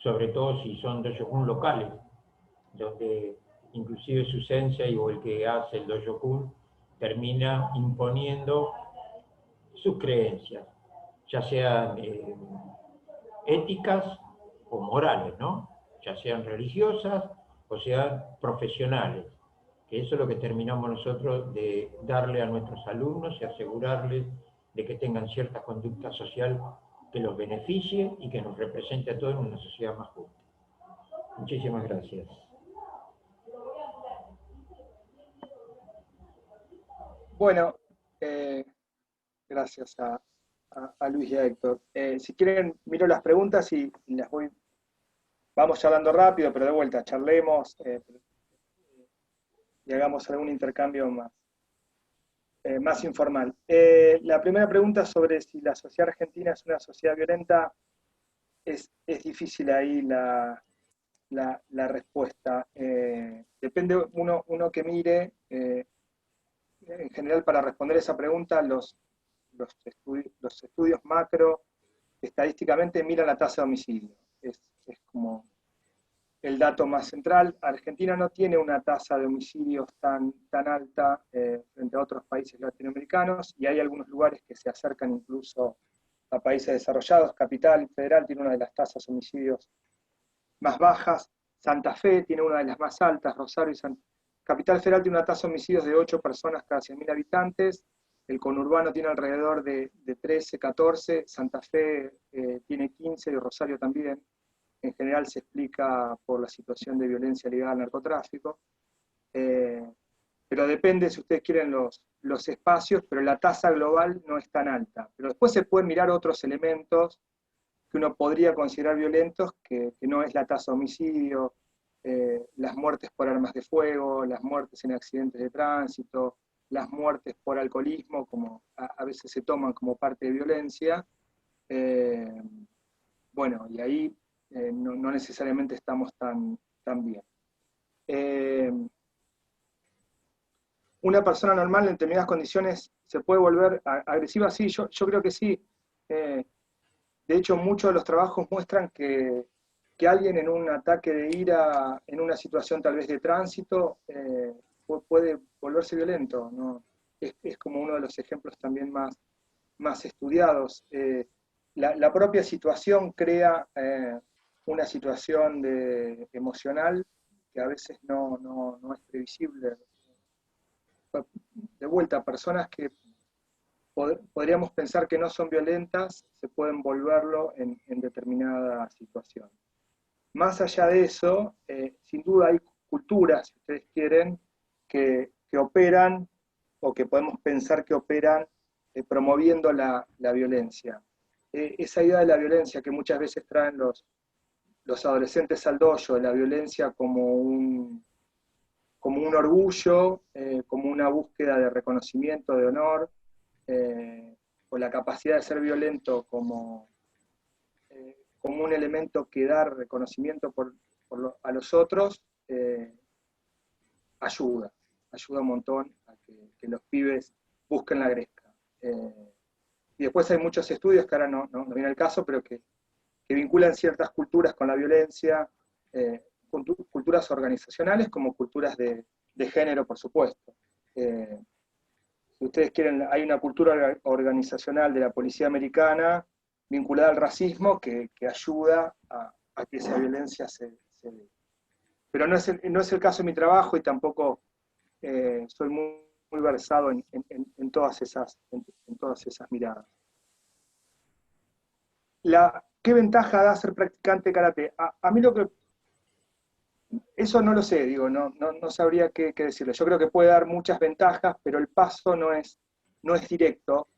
sobre todo si son dojo-kun locales, donde inclusive su sensei o el que hace el dojo-kun termina imponiendo sus creencias, ya sean éticas o morales, ¿no? Ya sean religiosas o sean profesionales, que eso es lo que terminamos nosotros de darle a nuestros alumnos y asegurarles de que tengan cierta conducta social que los beneficie y que nos represente a todos en una sociedad más justa. Muchísimas gracias.
Bueno, gracias a Luis y a Héctor. Si quieren, miro las preguntas y las voy, vamos charlando rápido, pero de vuelta, charlemos y hagamos algún intercambio más informal. La primera pregunta sobre si la sociedad argentina es una sociedad violenta, es difícil ahí la respuesta. Depende uno que mire. En general, para responder esa pregunta, los estudios macro estadísticamente miran la tasa de homicidio. Es como el dato más central. Argentina no tiene una tasa de homicidios tan alta frente a otros países latinoamericanos, y hay algunos lugares que se acercan incluso a países desarrollados. Capital Federal tiene una de las tasas de homicidios más bajas, Santa Fe tiene una de las más altas, Rosario y Capital Federal tiene una tasa de homicidios de 8 personas cada 100.000 habitantes, el conurbano tiene alrededor de 13, 14, Santa Fe tiene 15 y Rosario también. En general se explica por la situación de violencia ligada al narcotráfico. Pero depende, si ustedes quieren, los espacios, pero la tasa global no es tan alta. Pero después se pueden mirar otros elementos que uno podría considerar violentos, que no es la tasa de homicidio, las muertes por armas de fuego, las muertes en accidentes de tránsito, las muertes por alcoholismo, como a veces se toman como parte de violencia. Bueno, y ahí no necesariamente estamos tan bien. ¿Una persona normal en determinadas condiciones se puede volver agresiva? Sí, yo creo que sí. De hecho, muchos de los trabajos muestran que alguien en un ataque de ira, en una situación tal vez de tránsito, puede volverse violento, ¿no? Es como uno de los ejemplos también más estudiados. La propia situación crea una situación emocional que a veces no es previsible. De vuelta, personas que podríamos pensar que no son violentas, se pueden volverlo en determinada situación. Más allá de eso, sin duda hay culturas, si ustedes quieren, que operan, o que podemos pensar que operan promoviendo la violencia. Esa idea de la violencia que muchas veces traen los adolescentes al dojo, de la violencia como un orgullo, como una búsqueda de reconocimiento, de honor, o la capacidad de ser violento como un elemento que da reconocimiento a los otros, ayuda un montón a que los pibes busquen la gresca. Y después hay muchos estudios que ahora no viene el caso, pero que vinculan ciertas culturas con la violencia, culturas organizacionales como culturas de género, por supuesto. Si ustedes quieren, hay una cultura organizacional de la policía americana vinculada al racismo que ayuda a que esa violencia se dé. Pero no es el caso de mi trabajo, y tampoco soy muy versado en todas esas miradas. ¿Qué ventaja da ser practicante de karate? A mí eso no lo sé, digo, no sabría qué decirle. Yo creo que puede dar muchas ventajas, pero el paso no es directo.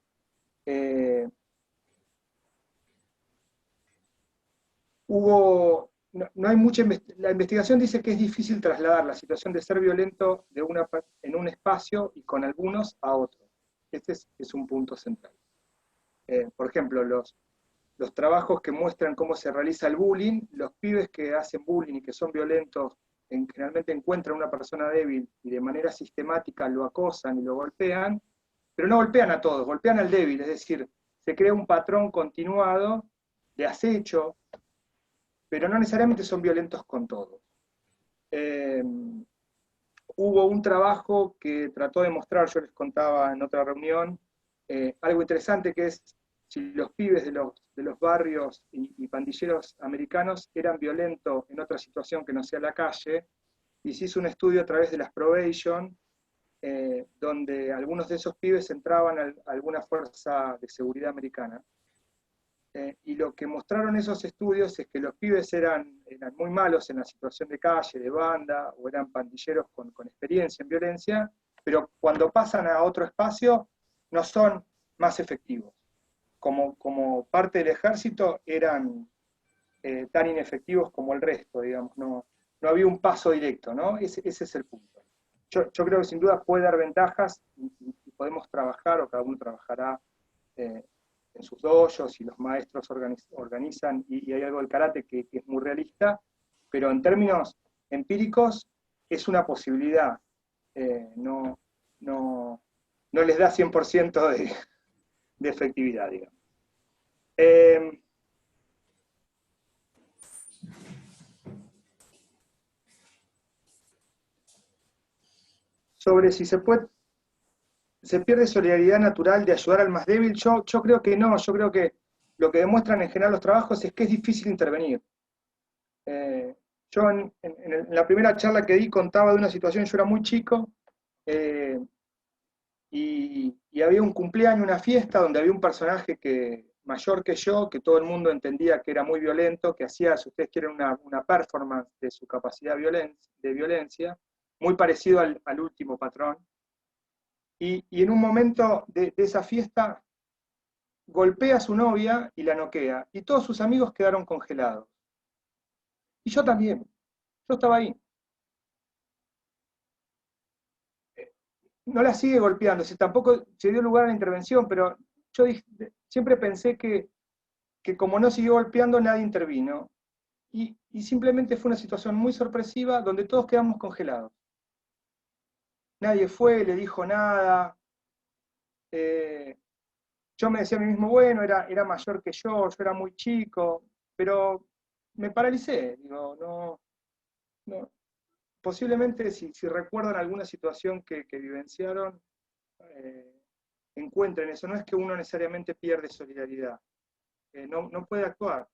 No hay mucha la investigación dice que es difícil trasladar la situación de ser violento en un espacio y con algunos a otros. Este es un punto central. Por ejemplo, los trabajos que muestran cómo se realiza el bullying, los pibes que hacen bullying y que son violentos generalmente encuentran a una persona débil y de manera sistemática lo acosan y lo golpean, pero no golpean a todos, golpean al débil, es decir, se crea un patrón continuado de acecho, pero no necesariamente son violentos con todos. Hubo un trabajo que trató de mostrar, yo les contaba en otra reunión, algo interesante, que es si los pibes de los barrios y pandilleros americanos eran violentos en otra situación que no sea la calle, y se hizo un estudio a través de las probation, donde algunos de esos pibes entraban a alguna fuerza de seguridad americana. Y lo que mostraron esos estudios es que los pibes eran muy malos en la situación de calle, de banda, o eran pandilleros con experiencia en violencia, pero cuando pasan a otro espacio no son más efectivos. Como parte del ejército eran tan inefectivos como el resto, digamos, no había un paso directo, ¿no? Ese es el punto. Yo creo que sin duda puede dar ventajas y podemos trabajar, o cada uno trabajará en sus dojos, y los maestros organizan, y hay algo del karate que es muy realista, pero en términos empíricos es una posibilidad, no les da 100% de efectividad, digamos. Sobre si se pierde solidaridad natural de ayudar al más débil, yo creo que no, yo creo que lo que demuestran en general los trabajos es que es difícil intervenir. Yo en la primera charla que di contaba de una situación, yo era muy chico, y había un cumpleaños, una fiesta, donde había un personaje mayor que yo, que todo el mundo entendía que era muy violento, que hacía, si ustedes quieren, una performance de su capacidad de violencia, muy parecido al último patrón. Y en un momento de esa fiesta, golpea a su novia y la noquea, y todos sus amigos quedaron congelados. Y yo también, yo estaba ahí. No la sigue golpeando, tampoco se dio lugar a la intervención, pero yo siempre pensé que como no siguió golpeando, nadie intervino. Y simplemente fue una situación muy sorpresiva donde todos quedamos congelados. Nadie fue, le dijo nada. Yo me decía a mí mismo, bueno, era mayor que yo era muy chico, pero me paralicé. Digo, no. Posiblemente si recuerdan alguna situación que vivenciaron, encuentren eso. No es que uno necesariamente pierde solidaridad, no puede actuar.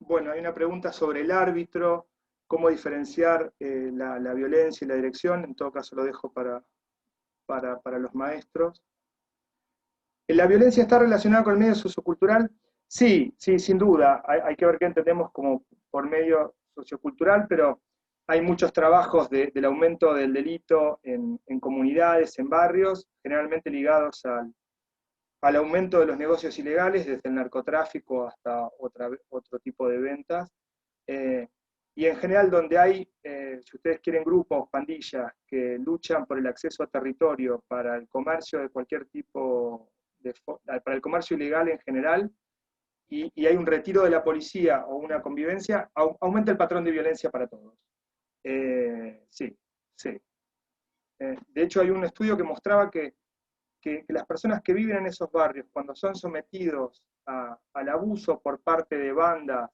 Bueno, hay una pregunta sobre el árbitro, cómo diferenciar la violencia y la dirección. En todo caso lo dejo para los maestros. ¿La violencia está relacionada con el medio sociocultural? Sí, sin duda. Hay que ver qué entendemos como por medio sociocultural, pero hay muchos trabajos del aumento del delito en comunidades, en barrios, generalmente ligados al aumento de los negocios ilegales, desde el narcotráfico hasta otro tipo de ventas. Y en general donde hay, si ustedes quieren, grupos, pandillas, que luchan por el acceso a territorio para el comercio de cualquier tipo, para el comercio ilegal en general, y hay un retiro de la policía o una convivencia, aumenta el patrón de violencia para todos. Sí. De hecho, hay un estudio que mostraba que las personas que viven en esos barrios, cuando son sometidos al abuso por parte de bandas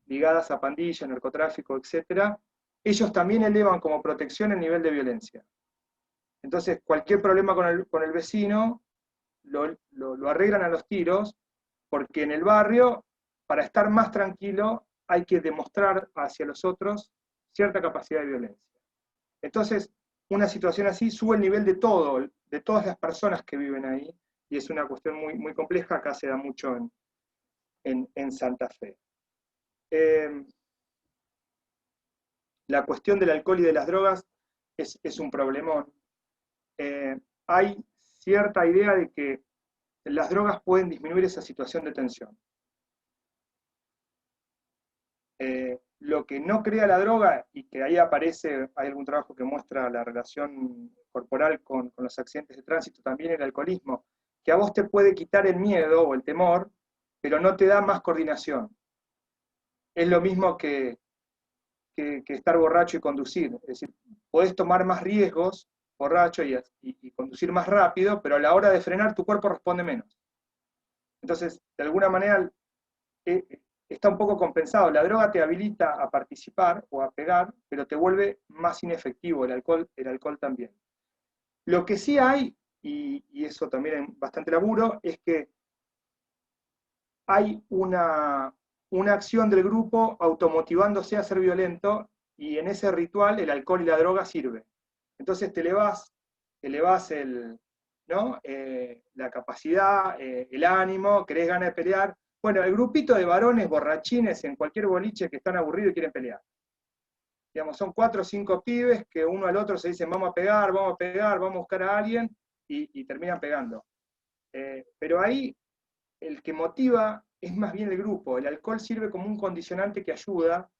ligadas a pandillas, narcotráfico, etc., ellos también elevan como protección el nivel de violencia. Entonces, cualquier problema con el vecino lo arreglan a los tiros, porque en el barrio, para estar más tranquilo, hay que demostrar hacia los otros cierta capacidad de violencia. Entonces, una situación así sube el nivel de todas las personas que viven ahí, y es una cuestión muy, muy compleja. Acá se da mucho en Santa Fe. La cuestión del alcohol y de las drogas es un problemón. Hay cierta idea de que las drogas pueden disminuir esa situación de tensión. Lo que no crea la droga, y que ahí aparece, hay algún trabajo que muestra la relación corporal con los accidentes de tránsito, también el alcoholismo, que a vos te puede quitar el miedo o el temor, pero no te da más coordinación. Es lo mismo que estar borracho y conducir. Es decir, podés tomar más riesgos borracho y conducir más rápido, pero a la hora de frenar tu cuerpo responde menos. Entonces, de alguna manera, está un poco compensado. La droga te habilita a participar o a pegar, pero te vuelve más inefectivo. El alcohol también. Lo que sí hay, y eso también hay bastante laburo, es que hay una acción del grupo automotivándose a ser violento, y en ese ritual el alcohol y la droga sirven. Entonces te elevás elevás ¿no? La capacidad, el ánimo, querés ganas de pelear. Bueno, el grupito de varones borrachines en cualquier boliche que están aburridos y quieren pelear. Digamos, son 4 o 5 pibes que uno al otro se dicen vamos a pegar, vamos a buscar a alguien y terminan pegando. Pero ahí el que motiva es más bien el grupo. El alcohol sirve como un condicionante que ayuda,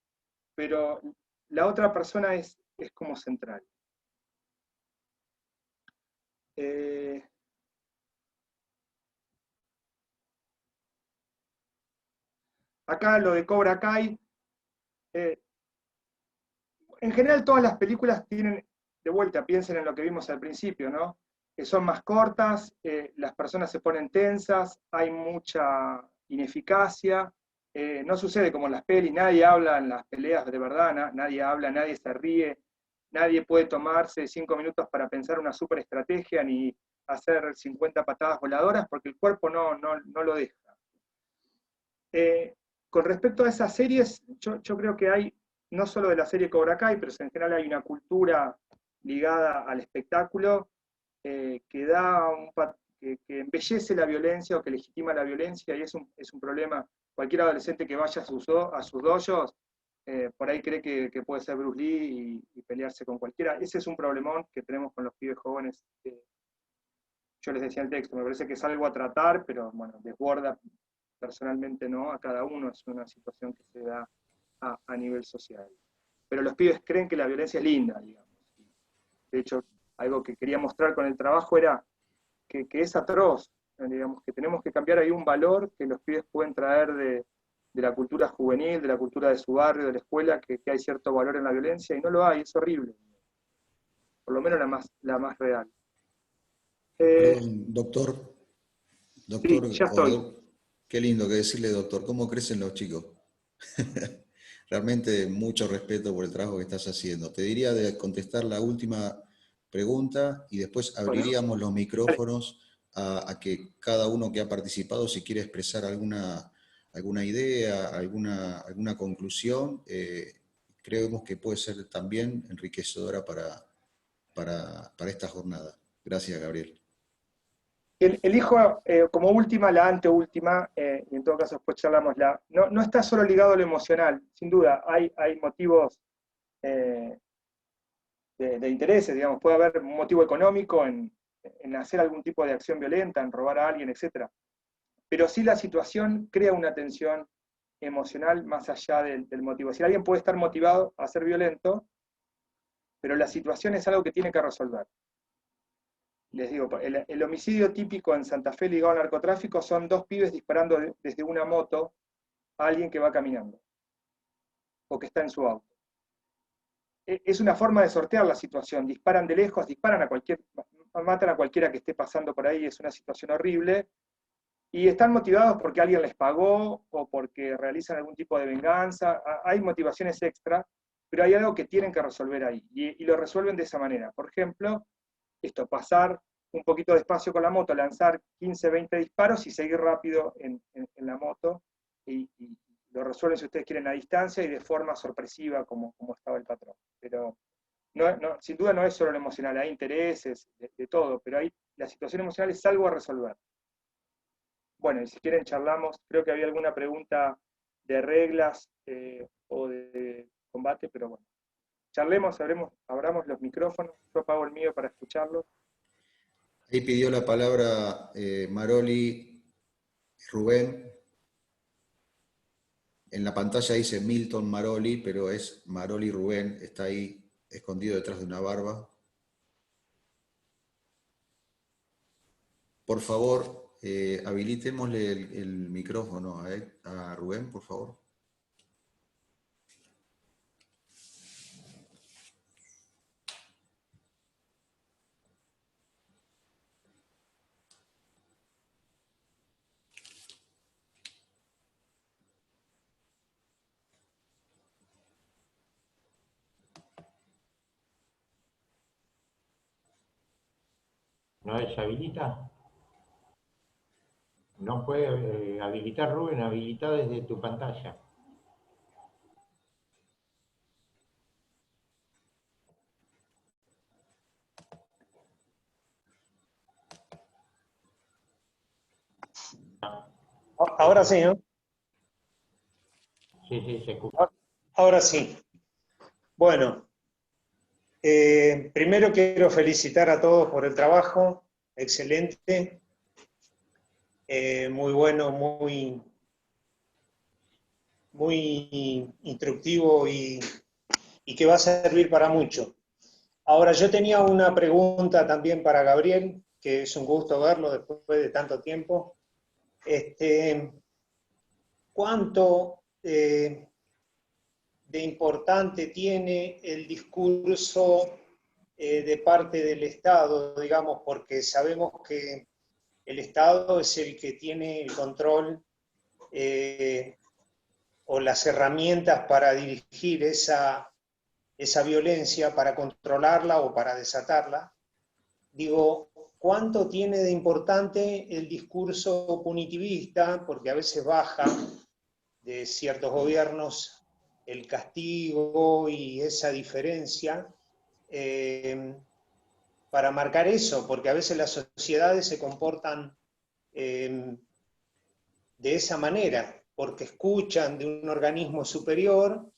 pero la otra persona es como central. Acá lo de Cobra Kai, en general todas las películas tienen, de vuelta, piensen en lo que vimos al principio, ¿no? Que son más cortas, las personas se ponen tensas, hay mucha ineficacia, no sucede como en las pelis, nadie habla en las peleas de verdad, nadie habla, nadie se ríe, nadie puede tomarse 5 minutos para pensar una super estrategia ni hacer 50 patadas voladoras porque el cuerpo no lo deja. Con respecto a esas series, yo creo que hay, no solo de la serie Cobra Kai, pero en general hay una cultura ligada al espectáculo que da que embellece la violencia o que legitima la violencia, y es un problema. Cualquier adolescente que vaya a sus dojos, por ahí cree que puede ser Bruce Lee y pelearse con cualquiera. Ese es un problemón que tenemos con los pibes jóvenes. Yo les decía en el texto, me parece que es algo a tratar, pero bueno, desborda personalmente no, a cada uno, es una situación que se da a nivel social. Pero los pibes creen que la violencia es linda, digamos. De hecho, algo que quería mostrar con el trabajo era que es atroz, digamos, que tenemos que cambiar ahí un valor que los pibes pueden traer de la cultura juvenil, de la cultura de su barrio, de la escuela, que hay cierto valor en la violencia, y no lo hay, es horrible. Por lo menos la más real.
Perdón, doctor.
Sí,
Doctor,
ya estoy.
qué lindo que decirle doctor. ¿Cómo crecen los chicos? Realmente mucho respeto por el trabajo que estás haciendo. Te diría de contestar la última pregunta y después
Bueno,
abriríamos los
dale.
micrófonos a que cada uno que ha participado, si quiere expresar alguna idea, alguna conclusión, creemos que puede ser también enriquecedora para esta jornada. Gracias, Gabriel.
Elijo como última la anteúltima, y en todo caso después charlamos no está solo ligado a lo emocional, sin duda, hay motivos eh, de intereses, digamos, puede haber un motivo económico en hacer algún tipo de acción violenta, en robar a alguien, etc. Pero sí la situación crea una tensión emocional más allá del motivo. Si alguien puede estar motivado a ser violento, pero la situación es algo que tiene que resolver. Les digo, el homicidio típico en Santa Fe ligado al narcotráfico son 2 pibes disparando desde una moto a alguien que va caminando o que está en su auto. Es una forma de sortear la situación, disparan de lejos, matan a cualquiera que esté pasando por ahí, es una situación horrible, y están motivados porque alguien les pagó o porque realizan algún tipo de venganza, hay motivaciones extra, pero hay algo que tienen que resolver ahí, y lo resuelven de esa manera. Por ejemplo, pasar un poquito despacio con la moto, lanzar 15, 20 disparos y seguir rápido en la moto, y lo resuelven si ustedes quieren a distancia y de forma sorpresiva como estaba el patrón. Pero sin duda no es solo lo emocional, hay intereses, de todo, pero la situación emocional es algo a resolver. Bueno, y si quieren charlamos, creo que había alguna pregunta de reglas o de combate, pero bueno. Charlemos, abramos los micrófonos, yo apago el mío para escucharlos.
Ahí pidió la palabra Maroli Rubén. En la pantalla dice Milton Maroli, pero es Maroli Rubén, está ahí escondido detrás de una barba. Por favor, habilitémosle el micrófono a Rubén, por favor.
¿No deshabilita? No puede habilitar, Rubén, habilita desde tu pantalla.
Ahora sí, ¿no?
Sí, sí, se escucha.
Ahora sí. Bueno, primero quiero felicitar a todos por el trabajo, excelente, muy bueno, muy instructivo y que va a servir para mucho. Ahora, yo tenía una pregunta también para Gabriel, que es un gusto verlo después de tanto tiempo. ¿Cuánto de importante tiene el discurso de parte del Estado, digamos, porque sabemos que el Estado es el que tiene el control o las herramientas para dirigir esa violencia, para controlarla o para desatarla? Digo, ¿cuánto tiene de importante el discurso punitivista? Porque a veces baja de ciertos gobiernos el castigo y esa diferencia para marcar eso, porque a veces las sociedades se comportan de esa manera, porque escuchan de un organismo superior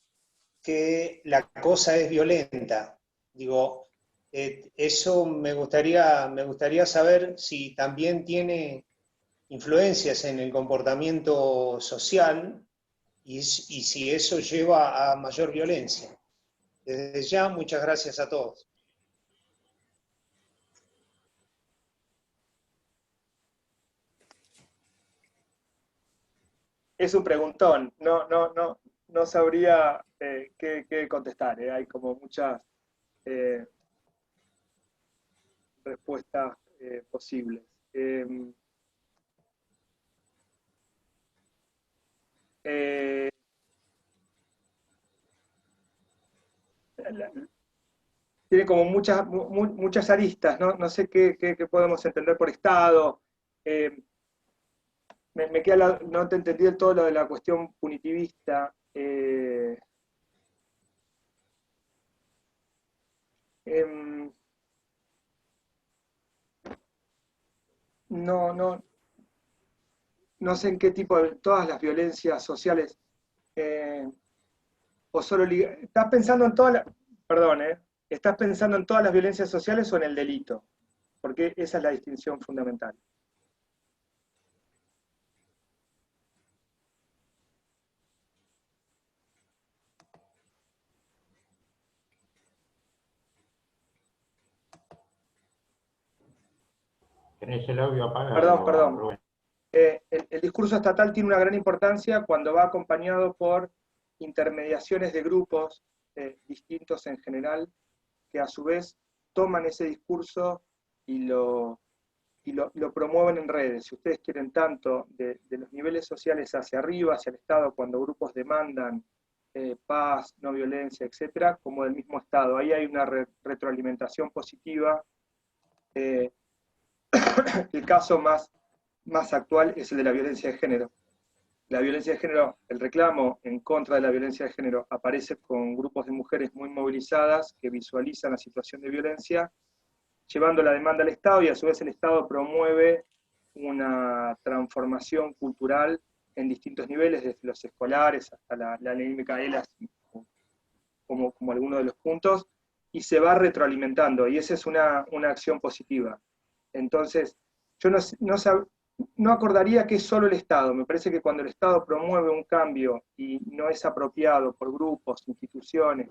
que la cosa es violenta. Digo, eso me gustaría saber si también tiene influencias en el comportamiento social y si eso lleva a mayor violencia. Desde ya, muchas gracias a todos.
Es un preguntón, no sabría qué contestar, hay como muchas respuestas posibles. Tiene como muchas aristas, no sé qué podemos entender por Estado. Me queda no te entendí del todo lo de la cuestión punitivista. No, no sé en qué tipo de todas las violencias sociales, o solo estás pensando en todas las, perdón, ¿estás pensando en todas las violencias sociales o en el delito? Porque esa es la distinción fundamental.
Tenés el audio apagado,
Perdón.
Rubén.
El discurso estatal tiene una gran importancia cuando va acompañado por intermediaciones de grupos distintos en general, que a su vez toman ese discurso y lo promueven en redes. Si ustedes quieren, tanto de los niveles sociales hacia arriba, hacia el Estado, cuando grupos demandan paz, no violencia, etcétera, como del mismo Estado. Ahí hay una retroalimentación positiva. El caso más actual es el de la violencia de género. La violencia de género, el reclamo en contra de la violencia de género aparece con grupos de mujeres muy movilizadas que visualizan la situación de violencia, llevando la demanda al Estado, y a su vez el Estado promueve una transformación cultural en distintos niveles, desde los escolares hasta la ley Micaela, como alguno de los puntos, y se va retroalimentando, y esa es una acción positiva. Entonces, yo no acordaría que es solo el Estado. Me parece que cuando el Estado promueve un cambio y no es apropiado por grupos, instituciones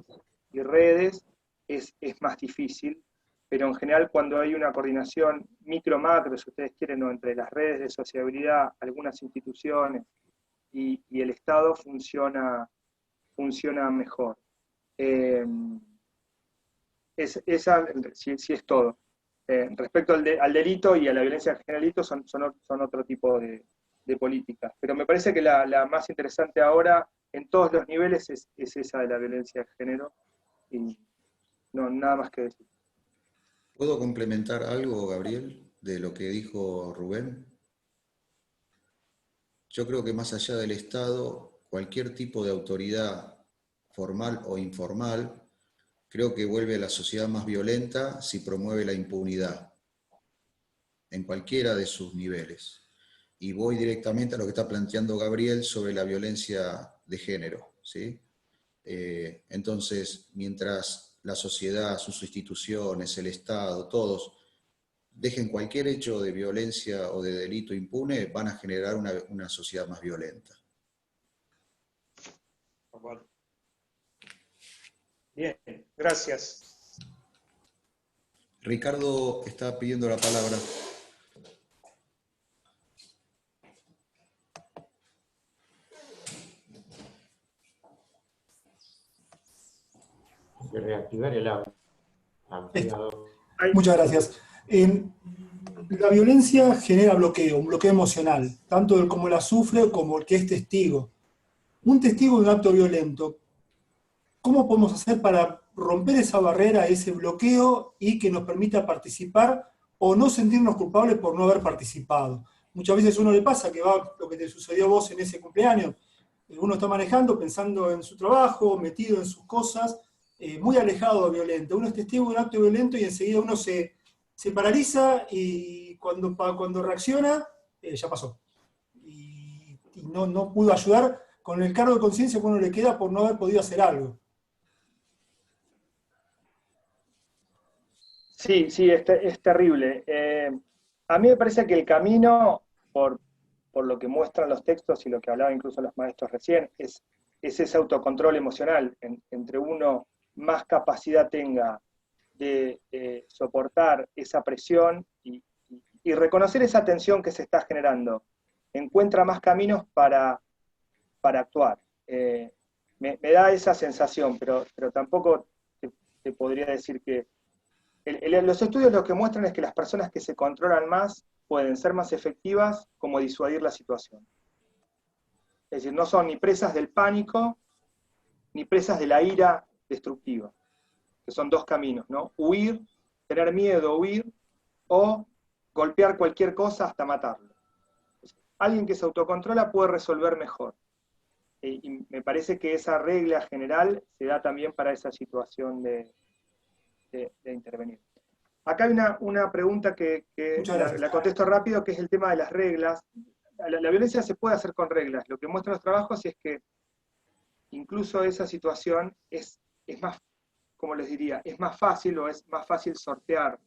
y redes, es más difícil. Pero en general, cuando hay una coordinación micro-macro, si ustedes quieren, ¿no?, entre las redes de sociabilidad, algunas instituciones y el Estado, funciona mejor. Esa sí es todo. Respecto al delito y a la violencia en generalito, son otro tipo de políticas. Pero me parece que la más interesante ahora, en todos los niveles, es esa de la violencia de género. Y no, nada más que decir.
¿Puedo complementar algo, Gabriel, de lo que dijo Rubén? Yo creo que más allá del Estado, cualquier tipo de autoridad formal o informal, creo que vuelve a la sociedad más violenta si promueve la impunidad, en cualquiera de sus niveles. y voy directamente a lo que está planteando Gabriel sobre la violencia de género, ¿sí? Entonces, mientras la sociedad, sus instituciones, el Estado, todos, dejen cualquier hecho de violencia o de delito impune, van a generar una sociedad más violenta.
Bien, gracias.
Ricardo está pidiendo la palabra.
De reactivar el audio.
Muchas gracias. La violencia genera bloqueo, un bloqueo emocional, tanto el como la sufre como el que es testigo. Un testigo de un acto violento, ¿cómo podemos hacer para romper esa barrera, ese bloqueo y que nos permita participar o no sentirnos culpables por no haber participado? Muchas veces a uno le pasa que va lo que te sucedió a vos en ese cumpleaños, uno está manejando pensando en su trabajo, metido en sus cosas, muy alejado de violento. Uno es testigo de un acto violento y enseguida uno se paraliza y cuando reacciona, ya pasó. Y no pudo ayudar con el cargo de conciencia que uno le queda por no haber podido hacer algo.
Sí, sí, es terrible. A mí me parece que el camino, por lo que muestran los textos y lo que hablaban incluso los maestros recién, es ese autocontrol emocional. Entre uno más capacidad tenga de soportar esa presión y reconocer esa tensión que se está generando, encuentra más caminos para actuar. Me da esa sensación, pero tampoco te podría decir que... los estudios lo que muestran es que las personas que se controlan más pueden ser más efectivas como disuadir la situación. Es decir, no son ni presas del pánico, ni presas de la ira destructiva, que son dos caminos, ¿no? Huir, tener miedo, huir, o golpear cualquier cosa hasta matarlo. Alguien que se autocontrola puede resolver mejor. Y me parece que esa regla general se da también para esa situación de intervenir. Acá hay una pregunta que la contesto rápido, que es el tema de las reglas. La violencia se puede hacer con reglas. Lo que muestran los trabajos es que incluso esa situación es más, como les diría, es más fácil o es más fácil sortear.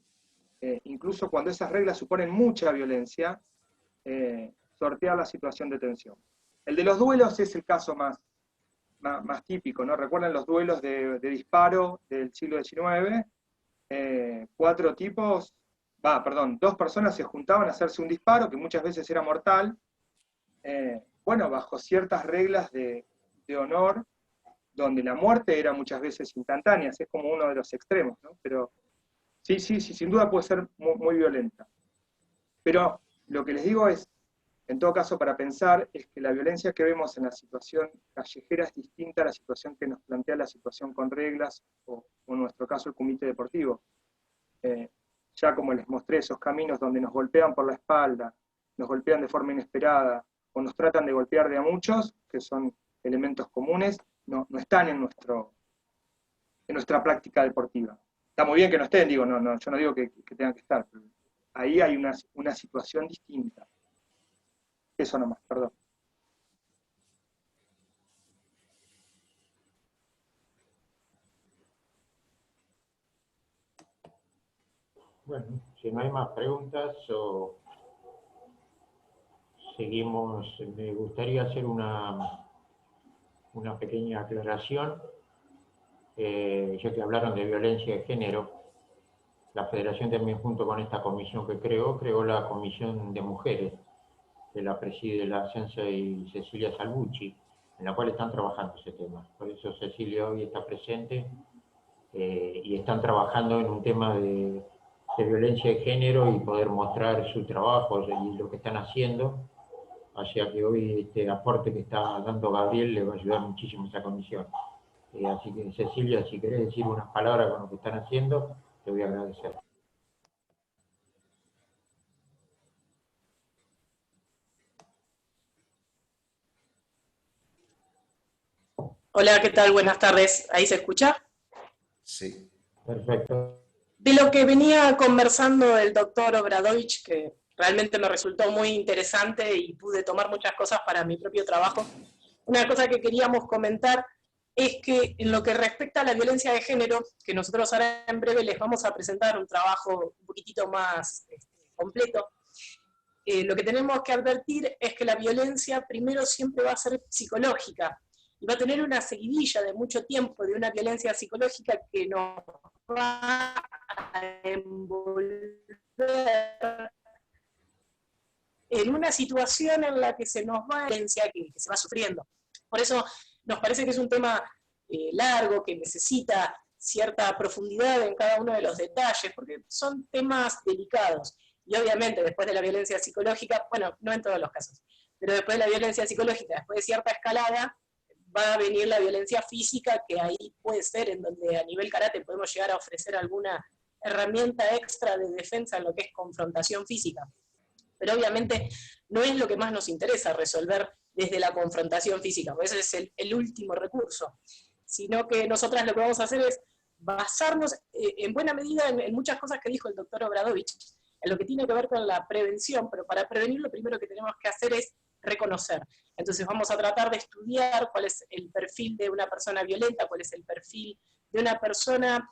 Incluso cuando esas reglas suponen mucha violencia, sortear la situación de tensión. El de los duelos es el caso más típico, ¿no? ¿Recuerdan los duelos de disparo del siglo XIX? Dos personas se juntaban a hacerse un disparo que muchas veces era mortal, bajo ciertas reglas de honor, donde la muerte era muchas veces instantánea, es como uno de los extremos, ¿no? Pero sí, sin duda puede ser muy, muy violenta. Pero lo que les digo es, en todo caso, para pensar, es que la violencia que vemos en la situación callejera es distinta a la situación que nos plantea la situación con reglas, o en nuestro caso el comité deportivo. Ya como les mostré, esos caminos donde nos golpean por la espalda, nos golpean de forma inesperada, o nos tratan de golpear de a muchos, que son elementos comunes, no están en nuestra práctica deportiva. Está muy bien que no estén, yo no digo que tengan que estar, pero ahí hay una situación distinta. Eso nomás, perdón.
Bueno, si no hay más preguntas, seguimos. Me gustaría hacer una pequeña aclaración, ya que hablaron de violencia de género. La Federación también, junto con esta comisión que creó la Comisión de Mujeres, que la preside la Sensei Cecilia Salvucci, en la cual están trabajando ese tema. Por eso Cecilia hoy está presente y están trabajando en un tema de violencia de género y poder mostrar su trabajo y lo que están haciendo. O sea que hoy este aporte que está dando Gabriel le va a ayudar muchísimo a esa comisión. Así que Cecilia, si querés decir unas palabras con lo que están haciendo, te voy a agradecer.
Hola, ¿qué tal? Buenas tardes. ¿Ahí se escucha?
Sí.
Perfecto.
De lo que venía conversando el doctor Obradovich, que realmente me resultó muy interesante y pude tomar muchas cosas para mi propio trabajo. Una cosa que queríamos comentar es que en lo que respecta a la violencia de género, que nosotros ahora en breve les vamos a presentar un trabajo un poquitito más completo, lo que tenemos que advertir es que la violencia primero siempre va a ser psicológica, y va a tener una seguidilla de mucho tiempo de una violencia psicológica que nos va a envolver en una situación en la que se nos va la violencia que se va sufriendo. Por eso nos parece que es un tema largo, que necesita cierta profundidad en cada uno de los detalles, porque son temas delicados. Y obviamente después de la violencia psicológica, bueno, no en todos los casos, pero después de la violencia psicológica, después de cierta escalada, va a venir la violencia física, que ahí puede ser en donde a nivel karate podemos llegar a ofrecer alguna herramienta extra de defensa en lo que es confrontación física. Pero obviamente no es lo que más nos interesa resolver desde la confrontación física, porque ese es el último recurso, sino que nosotras lo que vamos a hacer es basarnos en buena medida en muchas cosas que dijo el doctor Obradovich, en lo que tiene que ver con la prevención, pero para prevenir lo primero que tenemos que hacer es reconocer. Entonces vamos a tratar de estudiar cuál es el perfil de una persona violenta, cuál es el perfil de una persona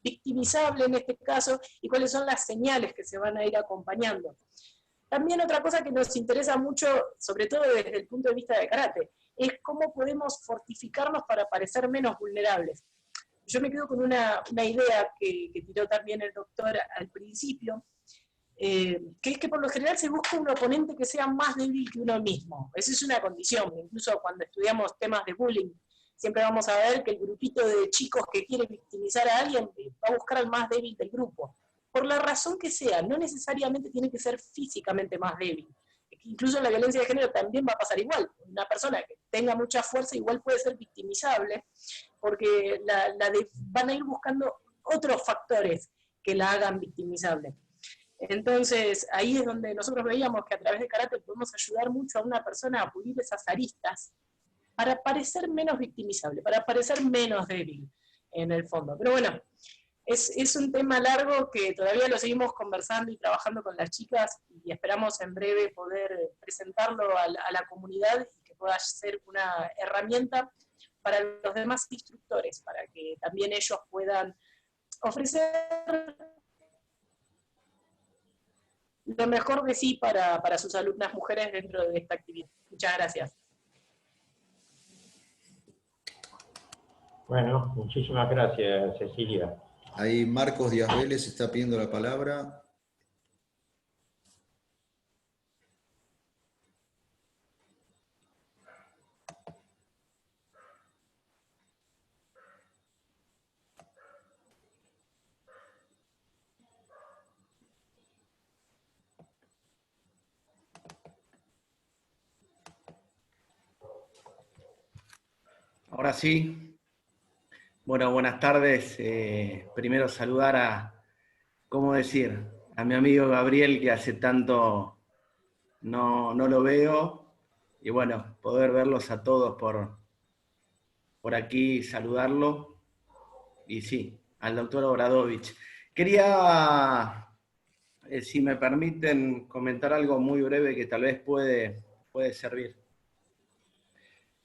victimizable en este caso, y cuáles son las señales que se van a ir acompañando. También otra cosa que nos interesa mucho, sobre todo desde el punto de vista de karate, es cómo podemos fortificarnos para parecer menos vulnerables. Yo me quedo con una idea que tiró también el doctor al principio, que es que por lo general se busca un oponente que sea más débil que uno mismo. Esa es una condición, incluso cuando estudiamos temas de bullying, siempre vamos a ver que el grupito de chicos que quiere victimizar a alguien va a buscar al más débil del grupo. Por la razón que sea, no necesariamente tiene que ser físicamente más débil. Incluso en la violencia de género también va a pasar igual. Una persona que tenga mucha fuerza igual puede ser victimizable, porque van a ir buscando otros factores que la hagan victimizable. Entonces, ahí es donde nosotros veíamos que a través de karate podemos ayudar mucho a una persona a pulir esas aristas para parecer menos victimizable, para parecer menos débil en el fondo. Pero bueno, es un tema largo que todavía lo seguimos conversando y trabajando con las chicas, y esperamos en breve poder presentarlo a la comunidad y que pueda ser una herramienta para los demás instructores, para que también ellos puedan ofrecer lo mejor de sí para sus alumnas mujeres dentro de esta actividad. Muchas gracias.
Bueno, muchísimas gracias, Cecilia.
Ahí Marcos Díaz Vélez está pidiendo la palabra.
Ahora sí. Bueno, buenas tardes. Primero saludar a mi amigo Gabriel, que hace tanto no lo veo. Y bueno, poder verlos a todos por aquí, saludarlo. Y sí, al doctor Obradovich. Quería, si me permiten, comentar algo muy breve que tal vez puede servir.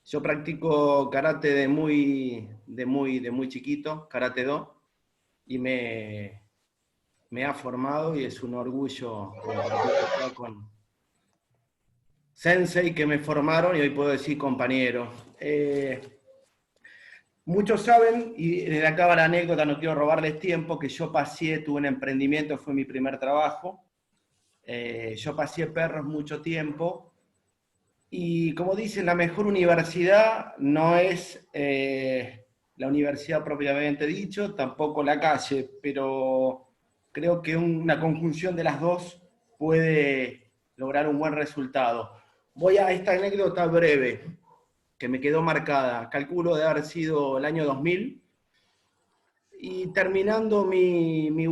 Yo practico karate de muy chiquito, karate do, y me ha formado, y es un orgullo con sensei que me formaron, y hoy puedo decir compañero. Muchos saben, y desde acá va la anécdota, no quiero robarles tiempo, que yo tuve un emprendimiento, fue mi primer trabajo. Yo pasé perros mucho tiempo. Y como dicen, la mejor universidad no es la universidad propiamente dicho, tampoco la calle, pero creo que una conjunción de las dos puede lograr un buen resultado. Voy a esta anécdota breve, que me quedó marcada. Calculo de haber sido el año 2000, y terminando mi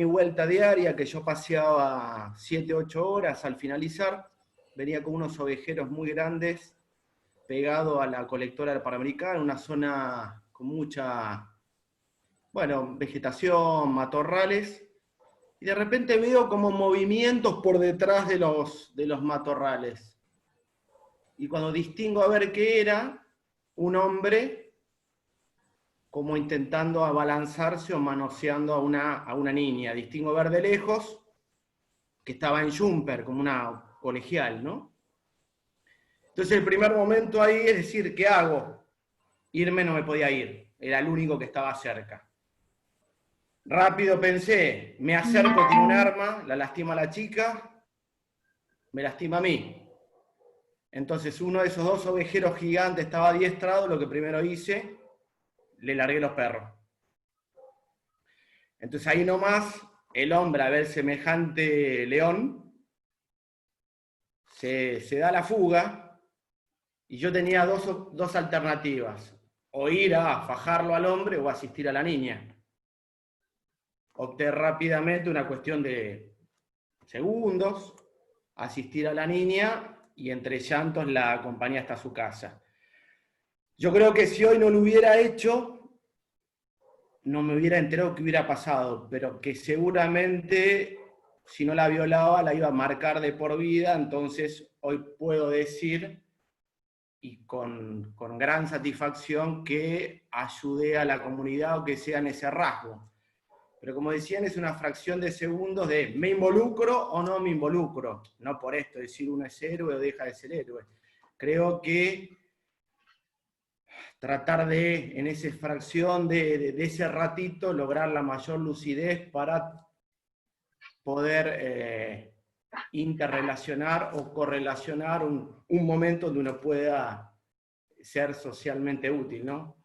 vuelta diaria, que yo paseaba 7, 8 horas al finalizar, venía con unos ovejeros muy grandes, pegado a la colectora Panamericana, una zona con mucha, vegetación, matorrales, y de repente veo como movimientos por detrás de los matorrales. Y cuando distingo a ver qué era, un hombre como intentando abalanzarse o manoseando a una niña. Distingo ver de lejos que estaba en jumper, como una colegial, ¿no? Entonces el primer momento ahí es decir, ¿qué hago? Irme no me podía ir, era el único que estaba cerca. Rápido pensé, me acerco, tiene un arma, la lastima a la chica, me lastima a mí. Entonces uno de esos dos ovejeros gigantes estaba adiestrado, lo que primero hice, le largué los perros. Entonces ahí nomás, el hombre, a ver semejante león, se da la fuga, y yo tenía dos alternativas, o ir a fajarlo al hombre o asistir a la niña. Opté rápidamente, una cuestión de segundos, asistir a la niña y entre llantos la acompañé hasta su casa. Yo creo que si hoy no lo hubiera hecho, no me hubiera enterado qué hubiera pasado, pero que seguramente si no la violaba la iba a marcar de por vida, entonces hoy puedo decir, y con gran satisfacción, que ayudé a la comunidad o que sea en ese rasgo. Pero como decían, es una fracción de segundos de ¿me involucro o no me involucro? No por esto decir uno es héroe o deja de ser héroe. Creo que tratar de, en esa fracción de ese ratito, lograr la mayor lucidez para poder interrelacionar o correlacionar un momento donde uno pueda ser socialmente útil, ¿no?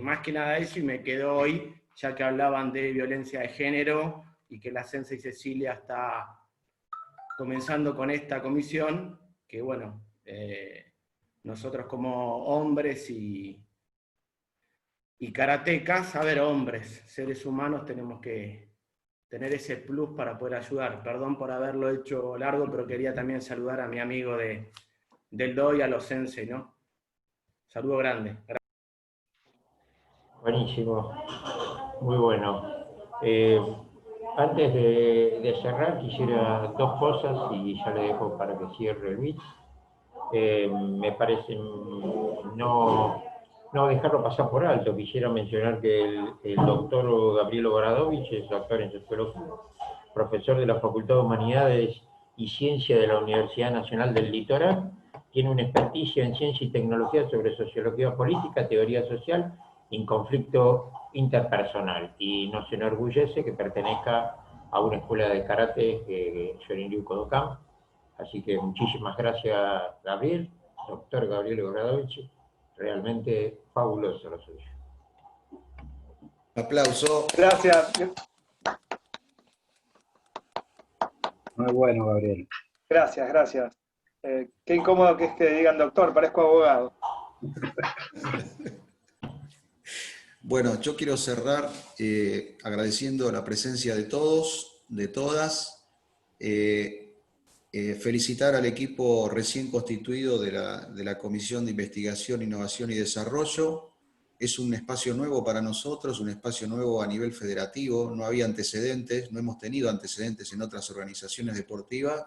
Más que nada eso, y me quedo hoy, ya que hablaban de violencia de género y que la Sense y Cecilia está comenzando con esta comisión, que bueno, nosotros como hombres y karatecas, a ver, hombres, seres humanos, tenemos que tener ese plus para poder ayudar. Perdón por haberlo hecho largo, pero quería también saludar a mi amigo del DO y a los Sensei, ¿no? Saludo grande.
Buenísimo, muy bueno. Antes de cerrar, quisiera dos cosas y ya le dejo para que cierre Luis. Me parece no dejarlo pasar por alto. Quisiera mencionar que el doctor Gabriel Obradovich es doctor en sociología, profesor de la Facultad de Humanidades y Ciencia de la Universidad Nacional del Litoral, tiene una experticia en ciencia y tecnología sobre sociología política, teoría social y conflicto interpersonal, y nos enorgullece que pertenezca a una escuela de karate, Shorin-ryu Kodokan. Así que muchísimas gracias, Gabriel, doctor Gabriel Obradovich, realmente fabuloso lo suyo.
Aplauso.
Gracias.
Muy bueno, Gabriel.
Gracias, gracias. Qué incómodo que es que digan doctor, parezco abogado.
Bueno, yo quiero cerrar agradeciendo la presencia de todos, de todas, felicitar al equipo recién constituido de la Comisión de Investigación, Innovación y Desarrollo. Es un espacio nuevo para nosotros, un espacio nuevo a nivel federativo, no había antecedentes, no hemos tenido antecedentes en otras organizaciones deportivas,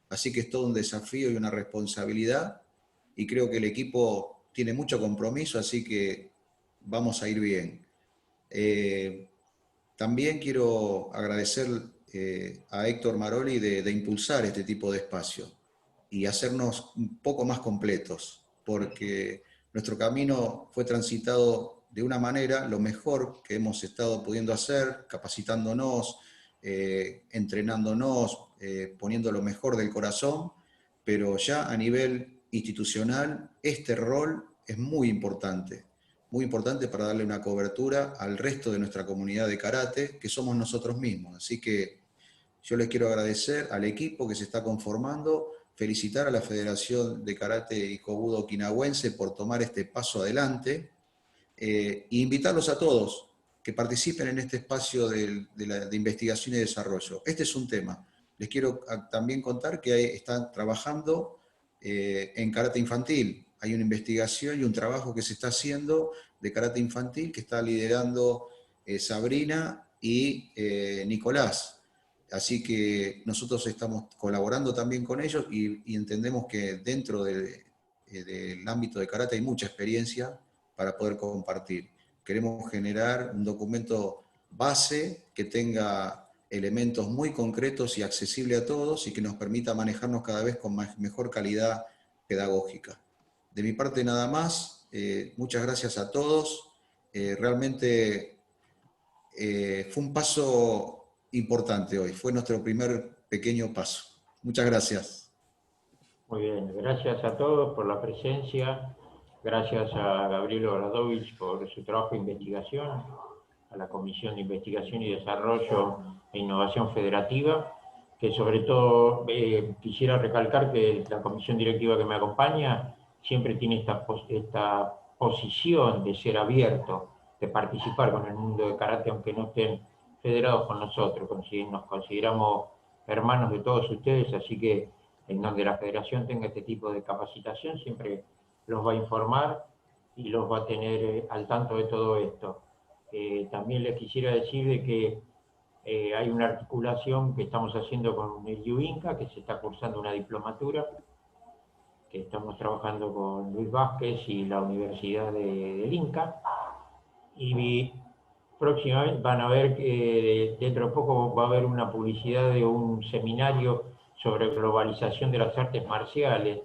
así que es todo un desafío y una responsabilidad, y creo que el equipo tiene mucho compromiso, así que vamos a ir bien. También quiero agradecer a Héctor Maroli de impulsar este tipo de espacio y hacernos un poco más completos, porque nuestro camino fue transitado de una manera, lo mejor que hemos estado pudiendo hacer, capacitándonos, entrenándonos, poniendo lo mejor del corazón, pero ya a nivel institucional este rol es muy importante para darle una cobertura al resto de nuestra comunidad de karate, que somos nosotros mismos. Así que yo les quiero agradecer al equipo que se está conformando, felicitar a la Federación de Karate y Kobudo Okinawense por tomar este paso adelante, e invitarlos a todos que participen en este espacio de investigación y desarrollo. Este es un tema. Les quiero también contar que están trabajando en karate infantil. Hay una investigación y un trabajo que se está haciendo de karate infantil que está liderando Sabrina y Nicolás. Así que nosotros estamos colaborando también con ellos y entendemos que dentro del ámbito de karate hay mucha experiencia para poder compartir. Queremos generar un documento base que tenga elementos muy concretos y accesible a todos y que nos permita manejarnos cada vez con mejor calidad pedagógica. De mi parte nada más, muchas gracias a todos. Realmente fue un paso importante hoy, fue nuestro primer pequeño paso. Muchas gracias.
Muy bien, gracias a todos por la presencia, gracias a Gabriel Obradovich por su trabajo de investigación, a la Comisión de Investigación y Desarrollo e Innovación Federativa, que sobre todo quisiera recalcar que la comisión directiva que me acompaña siempre tiene esta posición de ser abierto, de participar con el mundo de karate, aunque no estén federados con nosotros. Nos consideramos hermanos de todos ustedes, así que en donde la federación tenga este tipo de capacitación, siempre los va a informar y los va a tener al tanto de todo esto. También les quisiera decir de que hay una articulación que estamos haciendo con el IUINCA, que se está cursando una diplomatura, que estamos trabajando con Luis Vázquez y la Universidad del Inca, y próximamente van a ver que dentro de poco va a haber una publicidad de un seminario sobre globalización de las artes marciales,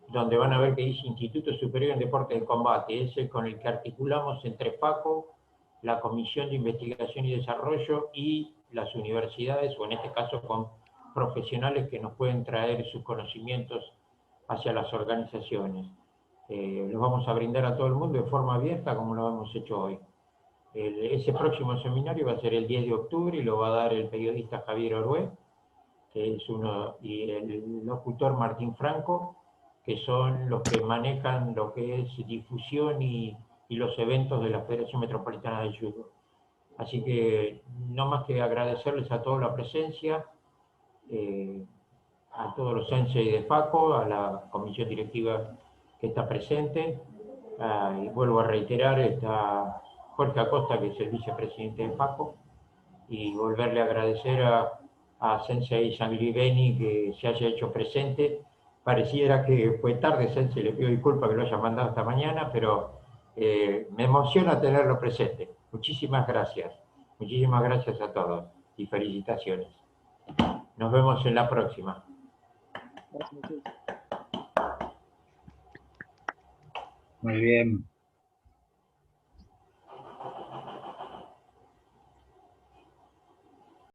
donde van a ver que dice Instituto Superior en Deportes de Combate, es el con el que articulamos entre FACO, la Comisión de Investigación y Desarrollo y las universidades, o en este caso con profesionales que nos pueden traer sus conocimientos hacia las organizaciones. Los vamos a brindar a todo el mundo de forma abierta como lo hemos hecho hoy. Ese próximo seminario va a ser el 10 de octubre y lo va a dar el periodista Javier Orué, que es uno, y el locutor Martín Franco, que son los que manejan lo que es difusión y los eventos de la Federación Metropolitana de Judo. Así que no más que agradecerles a todos la presencia, a todos los sensei de FACO, a la comisión directiva que está presente, y vuelvo a reiterar, está Jorge Acosta, que es el vicepresidente de FACO, y volverle a agradecer a Sensei Sanglibeni que se haya hecho presente. Pareciera que fue tarde, Sensei, le pido disculpas que lo haya mandado esta mañana, pero me emociona tenerlo presente. Muchísimas gracias a todos y felicitaciones. Nos vemos en la próxima.
Muy bien.